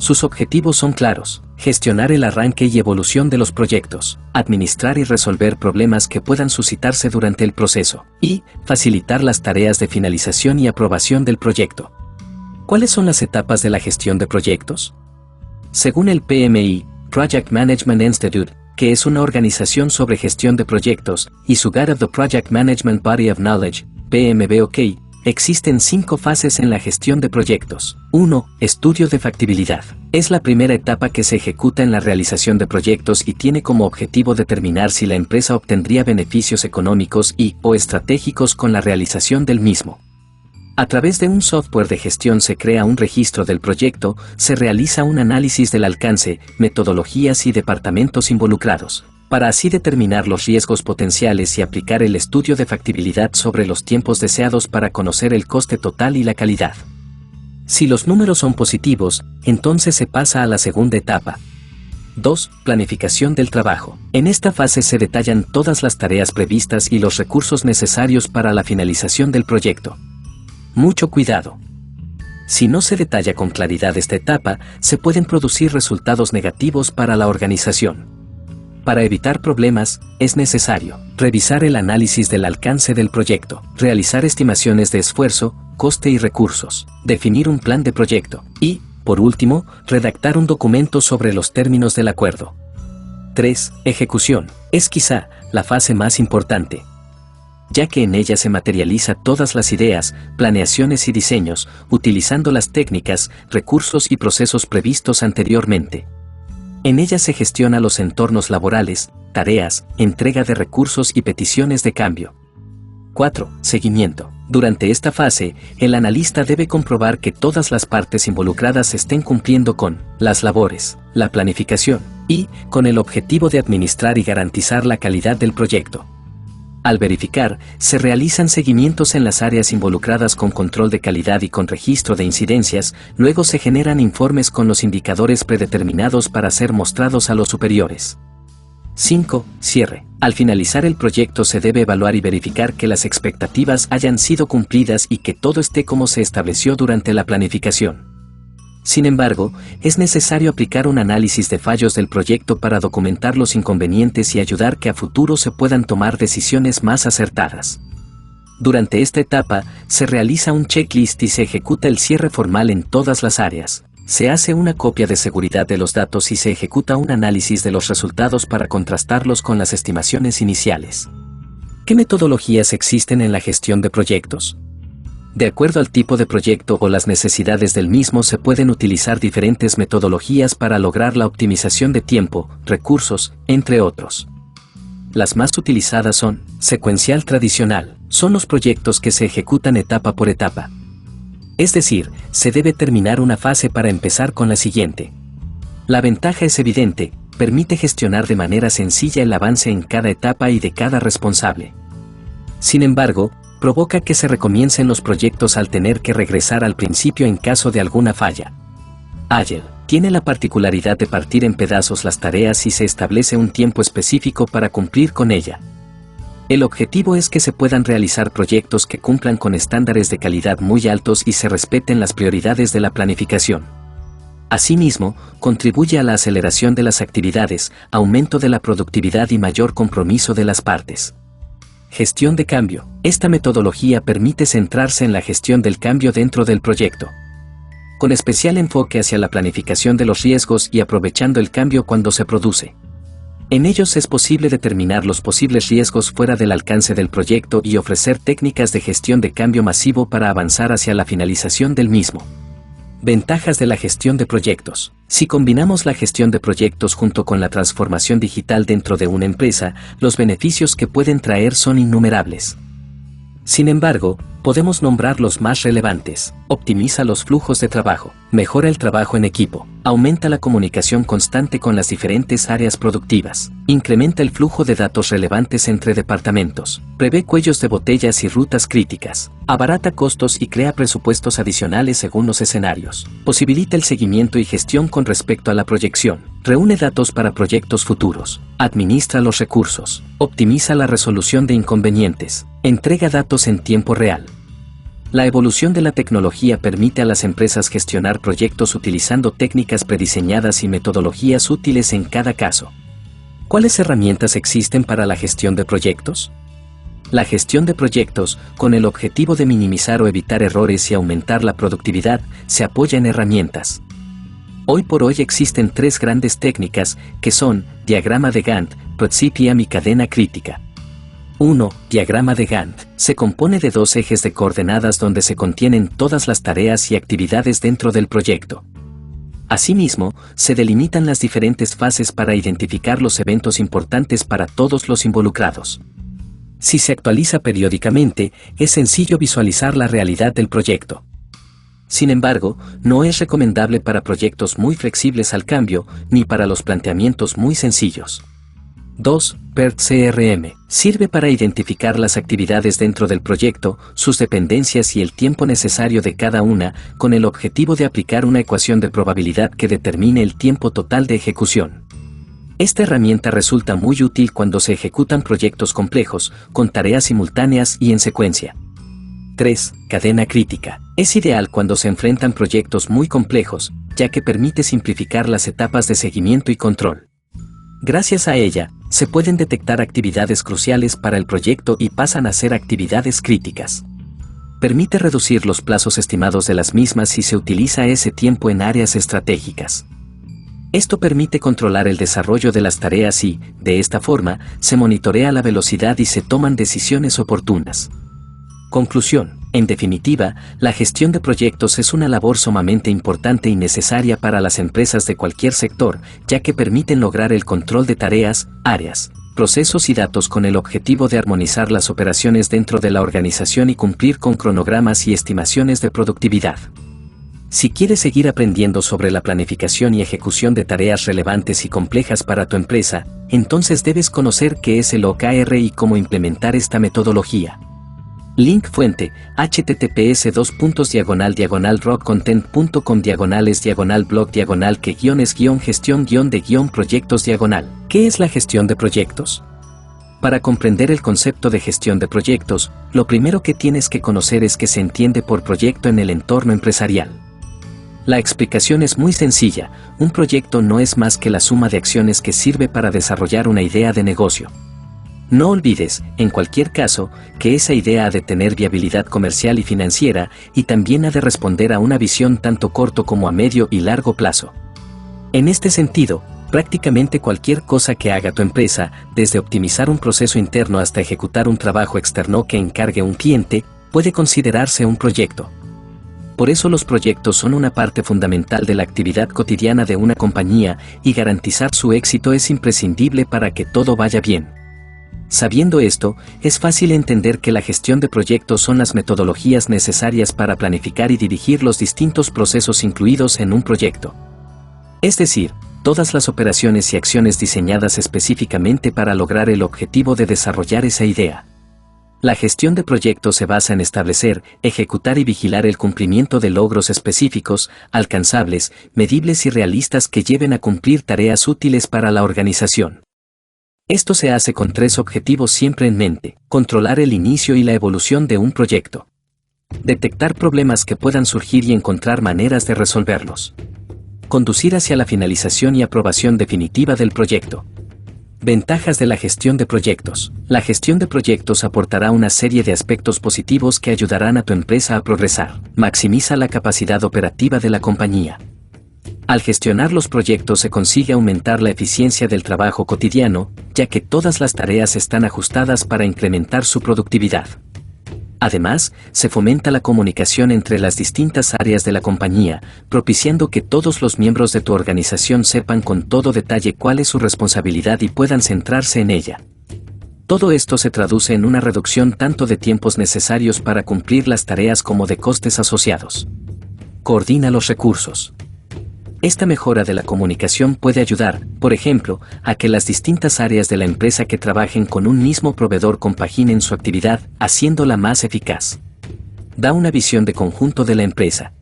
Sus objetivos son claros: gestionar el arranque y evolución de los proyectos, administrar y resolver problemas que puedan suscitarse durante el proceso, y facilitar las tareas de finalización y aprobación del proyecto. ¿Cuáles son las etapas de la gestión de proyectos? Según el PMI, Project Management Institute, que es una organización sobre gestión de proyectos, y su Guide of the Project Management Body of Knowledge, PMBOK, existen 5 fases en la gestión de proyectos. 1. Estudio de factibilidad. Es la primera etapa que se ejecuta en la realización de proyectos y tiene como objetivo determinar si la empresa obtendría beneficios económicos o estratégicos con la realización del mismo. A través de un software de gestión se crea un registro del proyecto, se realiza un análisis del alcance, metodologías y departamentos involucrados, para así determinar los riesgos potenciales y aplicar el estudio de factibilidad sobre los tiempos deseados para conocer el coste total y la calidad. Si los números son positivos, entonces se pasa a la segunda etapa. 2. Planificación del trabajo. En esta fase se detallan todas las tareas previstas y los recursos necesarios para la finalización del proyecto. Mucho cuidado. Si no se detalla con claridad esta etapa, se pueden producir resultados negativos para la organización. Para evitar problemas, es necesario revisar el análisis del alcance del proyecto, realizar estimaciones de esfuerzo, coste y recursos, definir un plan de proyecto y, por último, redactar un documento sobre los términos del acuerdo. 3. Ejecución. Es quizá la fase más importante, ya que en ella se materializa todas las ideas, planeaciones y diseños, utilizando las técnicas, recursos y procesos previstos anteriormente. En ella se gestiona los entornos laborales, tareas, entrega de recursos y peticiones de cambio. 4. Seguimiento. Durante esta fase, el analista debe comprobar que todas las partes involucradas estén cumpliendo con las labores, la planificación y con el objetivo de administrar y garantizar la calidad del proyecto. Al verificar, se realizan seguimientos en las áreas involucradas con control de calidad y con registro de incidencias, luego se generan informes con los indicadores predeterminados para ser mostrados a los superiores. 5. Cierre. Al finalizar el proyecto se debe evaluar y verificar que las expectativas hayan sido cumplidas y que todo esté como se estableció durante la planificación. Sin embargo, es necesario aplicar un análisis de fallos del proyecto para documentar los inconvenientes y ayudar que a futuro se puedan tomar decisiones más acertadas. Durante esta etapa, se realiza un checklist y se ejecuta el cierre formal en todas las áreas. Se hace una copia de seguridad de los datos y se ejecuta un análisis de los resultados para contrastarlos con las estimaciones iniciales. ¿Qué metodologías existen en la gestión de proyectos? De acuerdo al tipo de proyecto o las necesidades del mismo, se pueden utilizar diferentes metodologías para lograr la optimización de tiempo, recursos, entre otros. Las más utilizadas son secuencial tradicional. Son los proyectos que se ejecutan etapa por etapa. Es decir, se debe terminar una fase para empezar con la siguiente. La ventaja es evidente, permite gestionar de manera sencilla el avance en cada etapa y de cada responsable. Sin embargo, provoca que se recomiencen los proyectos al tener que regresar al principio en caso de alguna falla. Agile tiene la particularidad de partir en pedazos las tareas y se establece un tiempo específico para cumplir con ella. El objetivo es que se puedan realizar proyectos que cumplan con estándares de calidad muy altos y se respeten las prioridades de la planificación. Asimismo, contribuye a la aceleración de las actividades, aumento de la productividad y mayor compromiso de las partes. Gestión de cambio. Esta metodología permite centrarse en la gestión del cambio dentro del proyecto, con especial enfoque hacia la planificación de los riesgos y aprovechando el cambio cuando se produce. En ellos es posible determinar los posibles riesgos fuera del alcance del proyecto y ofrecer técnicas de gestión de cambio masivo para avanzar hacia la finalización del mismo. Ventajas de la gestión de proyectos. Si combinamos la gestión de proyectos junto con la transformación digital dentro de una empresa, los beneficios que pueden traer son innumerables. Sin embargo, podemos nombrar los más relevantes. Optimiza los flujos de trabajo, mejora el trabajo en equipo, aumenta la comunicación constante con las diferentes áreas productivas, incrementa el flujo de datos relevantes entre departamentos, prevé cuellos de botellas y rutas críticas, abarata costos y crea presupuestos adicionales según los escenarios, posibilita el seguimiento y gestión con respecto a la proyección, reúne datos para proyectos futuros, administra los recursos, optimiza la resolución de inconvenientes, entrega datos en tiempo real. La evolución de la tecnología permite a las empresas gestionar proyectos utilizando técnicas prediseñadas y metodologías útiles en cada caso. ¿Cuáles herramientas existen para la gestión de proyectos? La gestión de proyectos, con el objetivo de minimizar o evitar errores y aumentar la productividad, se apoya en herramientas. Hoy por hoy existen tres grandes técnicas, que son diagrama de Gantt, Prozipyam y cadena crítica. 1. Diagrama de Gantt. Se compone de dos ejes de coordenadas donde se contienen todas las tareas y actividades dentro del proyecto. Asimismo, se delimitan las diferentes fases para identificar los eventos importantes para todos los involucrados. Si se actualiza periódicamente, es sencillo visualizar la realidad del proyecto. Sin embargo, no es recomendable para proyectos muy flexibles al cambio, ni para los planteamientos muy sencillos. 2. PERT CRM. Sirve para identificar las actividades dentro del proyecto, sus dependencias y el tiempo necesario de cada una, con el objetivo de aplicar una ecuación de probabilidad que determine el tiempo total de ejecución. Esta herramienta resulta muy útil cuando se ejecutan proyectos complejos, con tareas simultáneas y en secuencia. 3. Cadena crítica. Es ideal cuando se enfrentan proyectos muy complejos, ya que permite simplificar las etapas de seguimiento y control. Gracias a ella, se pueden detectar actividades cruciales para el proyecto y pasan a ser actividades críticas. Permite reducir los plazos estimados de las mismas si se utiliza ese tiempo en áreas estratégicas. Esto permite controlar el desarrollo de las tareas y, de esta forma, se monitorea la velocidad y se toman decisiones oportunas. Conclusión. En definitiva, la gestión de proyectos es una labor sumamente importante y necesaria para las empresas de cualquier sector, ya que permiten lograr el control de tareas, áreas, procesos y datos con el objetivo de armonizar las operaciones dentro de la organización y cumplir con cronogramas y estimaciones de productividad. Si quieres seguir aprendiendo sobre la planificación y ejecución de tareas relevantes y complejas para tu empresa, entonces debes conocer qué es el OKR y cómo implementar esta metodología. Link fuente, https://rockcontent.com/blog/que-gestión-de-proyectos. ¿Qué es la gestión de proyectos? Para comprender el concepto de gestión de proyectos, lo primero que tienes que conocer es qué se entiende por proyecto en el entorno empresarial. La explicación es muy sencilla, un proyecto no es más que la suma de acciones que sirve para desarrollar una idea de negocio. No olvides, en cualquier caso, que esa idea ha de tener viabilidad comercial y financiera, y también ha de responder a una visión tanto corto como a medio y largo plazo. En este sentido, prácticamente cualquier cosa que haga tu empresa, desde optimizar un proceso interno hasta ejecutar un trabajo externo que encargue un cliente, puede considerarse un proyecto. Por eso los proyectos son una parte fundamental de la actividad cotidiana de una compañía, y garantizar su éxito es imprescindible para que todo vaya bien. Sabiendo esto, es fácil entender que la gestión de proyectos son las metodologías necesarias para planificar y dirigir los distintos procesos incluidos en un proyecto. Es decir, todas las operaciones y acciones diseñadas específicamente para lograr el objetivo de desarrollar esa idea. La gestión de proyectos se basa en establecer, ejecutar y vigilar el cumplimiento de logros específicos, alcanzables, medibles y realistas que lleven a cumplir tareas útiles para la organización. Esto se hace con 3 objetivos siempre en mente: controlar el inicio y la evolución de un proyecto, detectar problemas que puedan surgir y encontrar maneras de resolverlos, conducir hacia la finalización y aprobación definitiva del proyecto. Ventajas de la gestión de proyectos. La gestión de proyectos aportará una serie de aspectos positivos que ayudarán a tu empresa a progresar. Maximiza la capacidad operativa de la compañía. Al gestionar los proyectos se consigue aumentar la eficiencia del trabajo cotidiano, ya que todas las tareas están ajustadas para incrementar su productividad. Además, se fomenta la comunicación entre las distintas áreas de la compañía, propiciando que todos los miembros de tu organización sepan con todo detalle cuál es su responsabilidad y puedan centrarse en ella. Todo esto se traduce en una reducción tanto de tiempos necesarios para cumplir las tareas como de costes asociados. Coordina los recursos. Esta mejora de la comunicación puede ayudar, por ejemplo, a que las distintas áreas de la empresa que trabajen con un mismo proveedor compaginen su actividad, haciéndola más eficaz. Da una visión de conjunto de la empresa.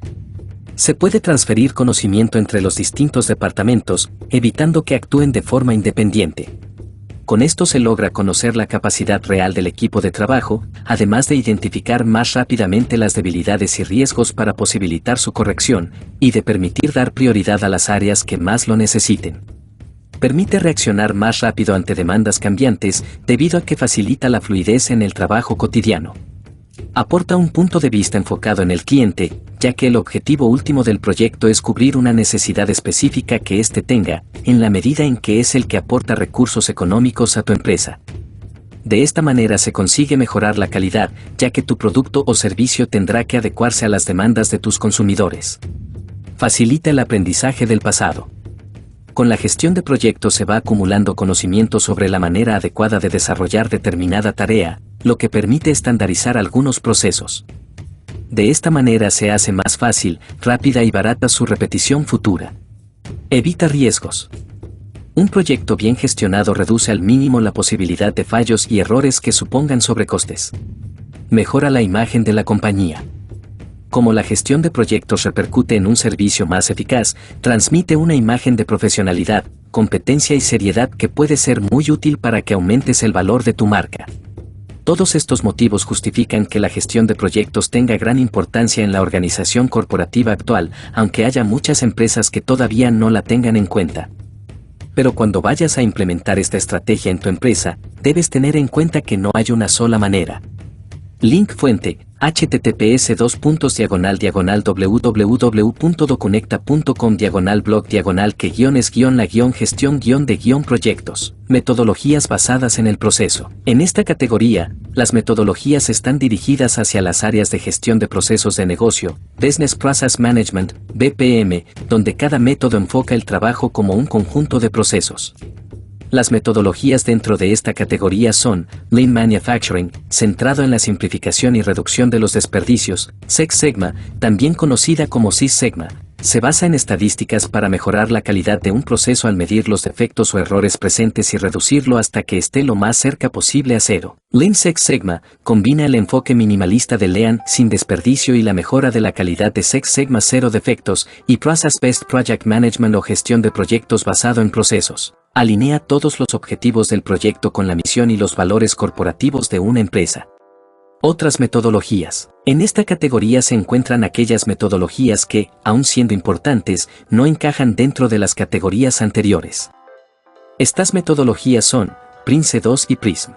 Se puede transferir conocimiento entre los distintos departamentos, evitando que actúen de forma independiente. Con esto se logra conocer la capacidad real del equipo de trabajo, además de identificar más rápidamente las debilidades y riesgos para posibilitar su corrección, y de permitir dar prioridad a las áreas que más lo necesiten. Permite reaccionar más rápido ante demandas cambiantes, debido a que facilita la fluidez en el trabajo cotidiano. Aporta un punto de vista enfocado en el cliente, ya que el objetivo último del proyecto es cubrir una necesidad específica que éste tenga, en la medida en que es el que aporta recursos económicos a tu empresa. De esta manera se consigue mejorar la calidad, ya que tu producto o servicio tendrá que adecuarse a las demandas de tus consumidores. Facilita el aprendizaje del pasado. Con la gestión de proyectos se va acumulando conocimiento sobre la manera adecuada de desarrollar determinada tarea, lo que permite estandarizar algunos procesos. De esta manera se hace más fácil, rápida y barata su repetición futura. Evita riesgos. Un proyecto bien gestionado reduce al mínimo la posibilidad de fallos y errores que supongan sobrecostes. Mejora la imagen de la compañía. Como la gestión de proyectos repercute en un servicio más eficaz, transmite una imagen de profesionalidad, competencia y seriedad que puede ser muy útil para que aumentes el valor de tu marca. Todos estos motivos justifican que la gestión de proyectos tenga gran importancia en la organización corporativa actual, aunque haya muchas empresas que todavía no la tengan en cuenta. Pero cuando vayas a implementar esta estrategia en tu empresa, debes tener en cuenta que no hay una sola manera. Link fuente: https://www.docunecta.com/blog/que-es-la-gestión-de-proyectos. Metodologías basadas en el proceso. En esta categoría, las metodologías están dirigidas hacia las áreas de gestión de procesos de negocio, Business Process Management, BPM, donde cada método enfoca el trabajo como un conjunto de procesos. Las metodologías dentro de esta categoría son Lean Manufacturing, centrado en la simplificación y reducción de los desperdicios; Six Sigma, también conocida como Six Sigma, se basa en estadísticas para mejorar la calidad de un proceso al medir los defectos o errores presentes y reducirlo hasta que esté lo más cerca posible a cero. Lean Six Sigma combina el enfoque minimalista de Lean sin desperdicio y la mejora de la calidad de Six Sigma cero defectos, y Process Based Project Management o gestión de proyectos basado en procesos. Alinea todos los objetivos del proyecto con la misión y los valores corporativos de una empresa. Otras metodologías. En esta categoría se encuentran aquellas metodologías que, aun siendo importantes, no encajan dentro de las categorías anteriores. Estas metodologías son Prince2 y PRISM.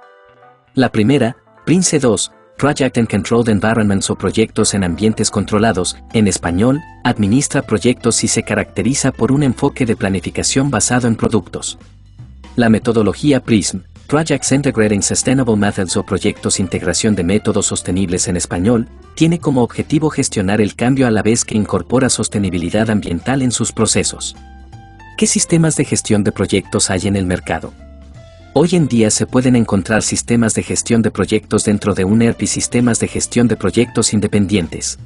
La primera, Prince2, Project and Controlled Environments o proyectos en ambientes controlados, en español, administra proyectos y se caracteriza por un enfoque de planificación basado en productos. La metodología PRISM, Projects Integrating Sustainable Methods o proyectos integración de métodos sostenibles en español, tiene como objetivo gestionar el cambio a la vez que incorpora sostenibilidad ambiental en sus procesos. ¿Qué sistemas de gestión de proyectos hay en el mercado? Hoy en día se pueden encontrar sistemas de gestión de proyectos dentro de un ERP y sistemas de gestión de proyectos independientes.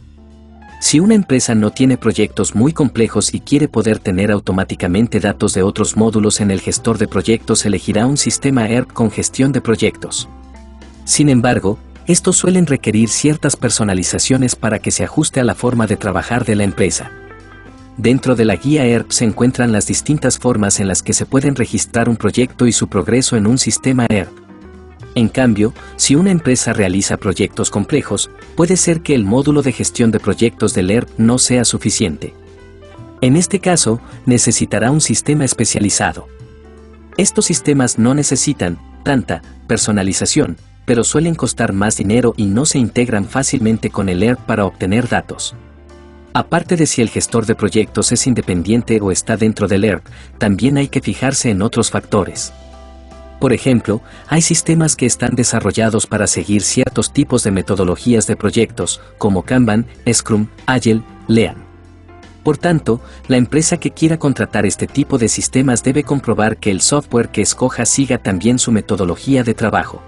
Si una empresa no tiene proyectos muy complejos y quiere poder tener automáticamente datos de otros módulos en el gestor de proyectos, elegirá un sistema ERP con gestión de proyectos. Sin embargo, estos suelen requerir ciertas personalizaciones para que se ajuste a la forma de trabajar de la empresa. Dentro de la guía ERP se encuentran las distintas formas en las que se pueden registrar un proyecto y su progreso en un sistema ERP. En cambio, si una empresa realiza proyectos complejos, puede ser que el módulo de gestión de proyectos del ERP no sea suficiente. En este caso, necesitará un sistema especializado. Estos sistemas no necesitan tanta personalización, pero suelen costar más dinero y no se integran fácilmente con el ERP para obtener datos. Aparte de si el gestor de proyectos es independiente o está dentro del ERP, también hay que fijarse en otros factores. Por ejemplo, hay sistemas que están desarrollados para seguir ciertos tipos de metodologías de proyectos, como Kanban, Scrum, Agile, Lean. Por tanto, la empresa que quiera contratar este tipo de sistemas debe comprobar que el software que escoja siga también su metodología de trabajo.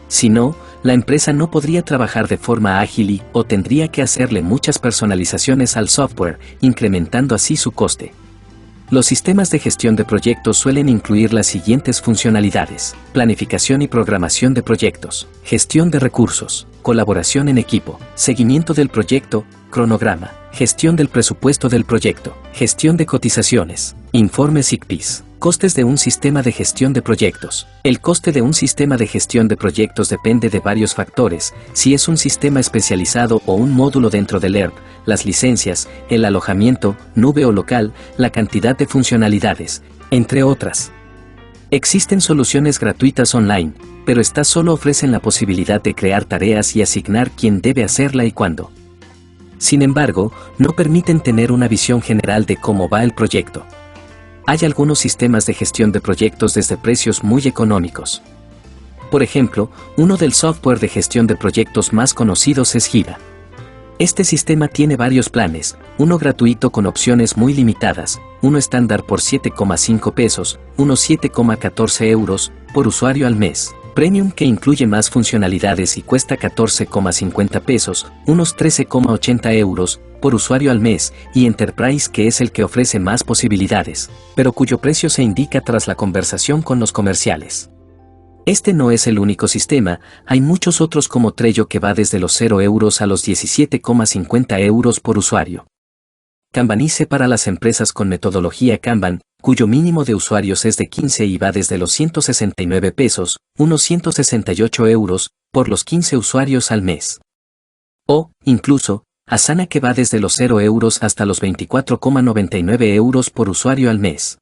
Si no, la empresa no podría trabajar de forma ágil o tendría que hacerle muchas personalizaciones al software, incrementando así su coste. Los sistemas de gestión de proyectos suelen incluir las siguientes funcionalidades: planificación y programación de proyectos, gestión de recursos, colaboración en equipo, seguimiento del proyecto, cronograma, gestión del presupuesto del proyecto, gestión de cotizaciones, informes ICPIs. Costes de un sistema de gestión de proyectos. El coste de un sistema de gestión de proyectos depende de varios factores: si es un sistema especializado o un módulo dentro del ERP, las licencias, el alojamiento, nube o local, la cantidad de funcionalidades, entre otras. Existen soluciones gratuitas online, pero estas solo ofrecen la posibilidad de crear tareas y asignar quién debe hacerla y cuándo. Sin embargo, no permiten tener una visión general de cómo va el proyecto. Hay algunos sistemas de gestión de proyectos desde precios muy económicos. Por ejemplo, uno del software de gestión de proyectos más conocidos es Jira. Este sistema tiene varios planes, uno gratuito con opciones muy limitadas, uno estándar por 7,5 pesos, uno 7,14 euros por usuario al mes, Premium que incluye más funcionalidades y cuesta 14,50 pesos, unos 13,80 euros por usuario al mes, y Enterprise que es el que ofrece más posibilidades, pero cuyo precio se indica tras la conversación con los comerciales. Este no es el único sistema, hay muchos otros como Trello que va desde los 0 euros a los 17,50 euros por usuario. Kanbanice para las empresas con metodología Kanban, cuyo mínimo de usuarios es de 15 y va desde los 169 pesos, unos 168 euros, por los 15 usuarios al mes. O, incluso, Asana que va desde los 0 euros hasta los 24,99 euros por usuario al mes.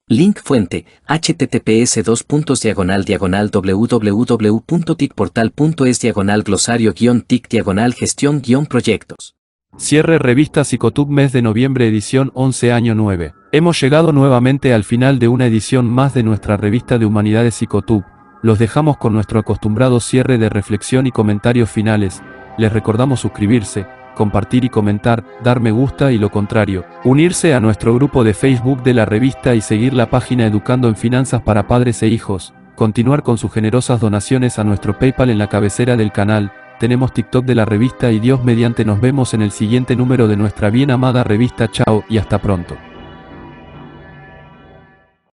Link fuente, https://www.ticportal.es/glosario-tic-gestión-proyectos. Cierre Revista Psicotub mes de noviembre edición 11 año 9. Hemos llegado nuevamente al final de una edición más de nuestra revista de Humanidades Psicotub. Los dejamos con nuestro acostumbrado cierre de reflexión y comentarios finales. Les recordamos suscribirse, compartir y comentar, dar me gusta y lo contrario, unirse a nuestro grupo de Facebook de la revista y seguir la página Educando en Finanzas para Padres e Hijos, continuar con sus generosas donaciones a nuestro PayPal en la cabecera del canal. Tenemos TikTok de la revista y Dios mediante nos vemos en el siguiente número de nuestra bien amada revista. Chao y hasta pronto.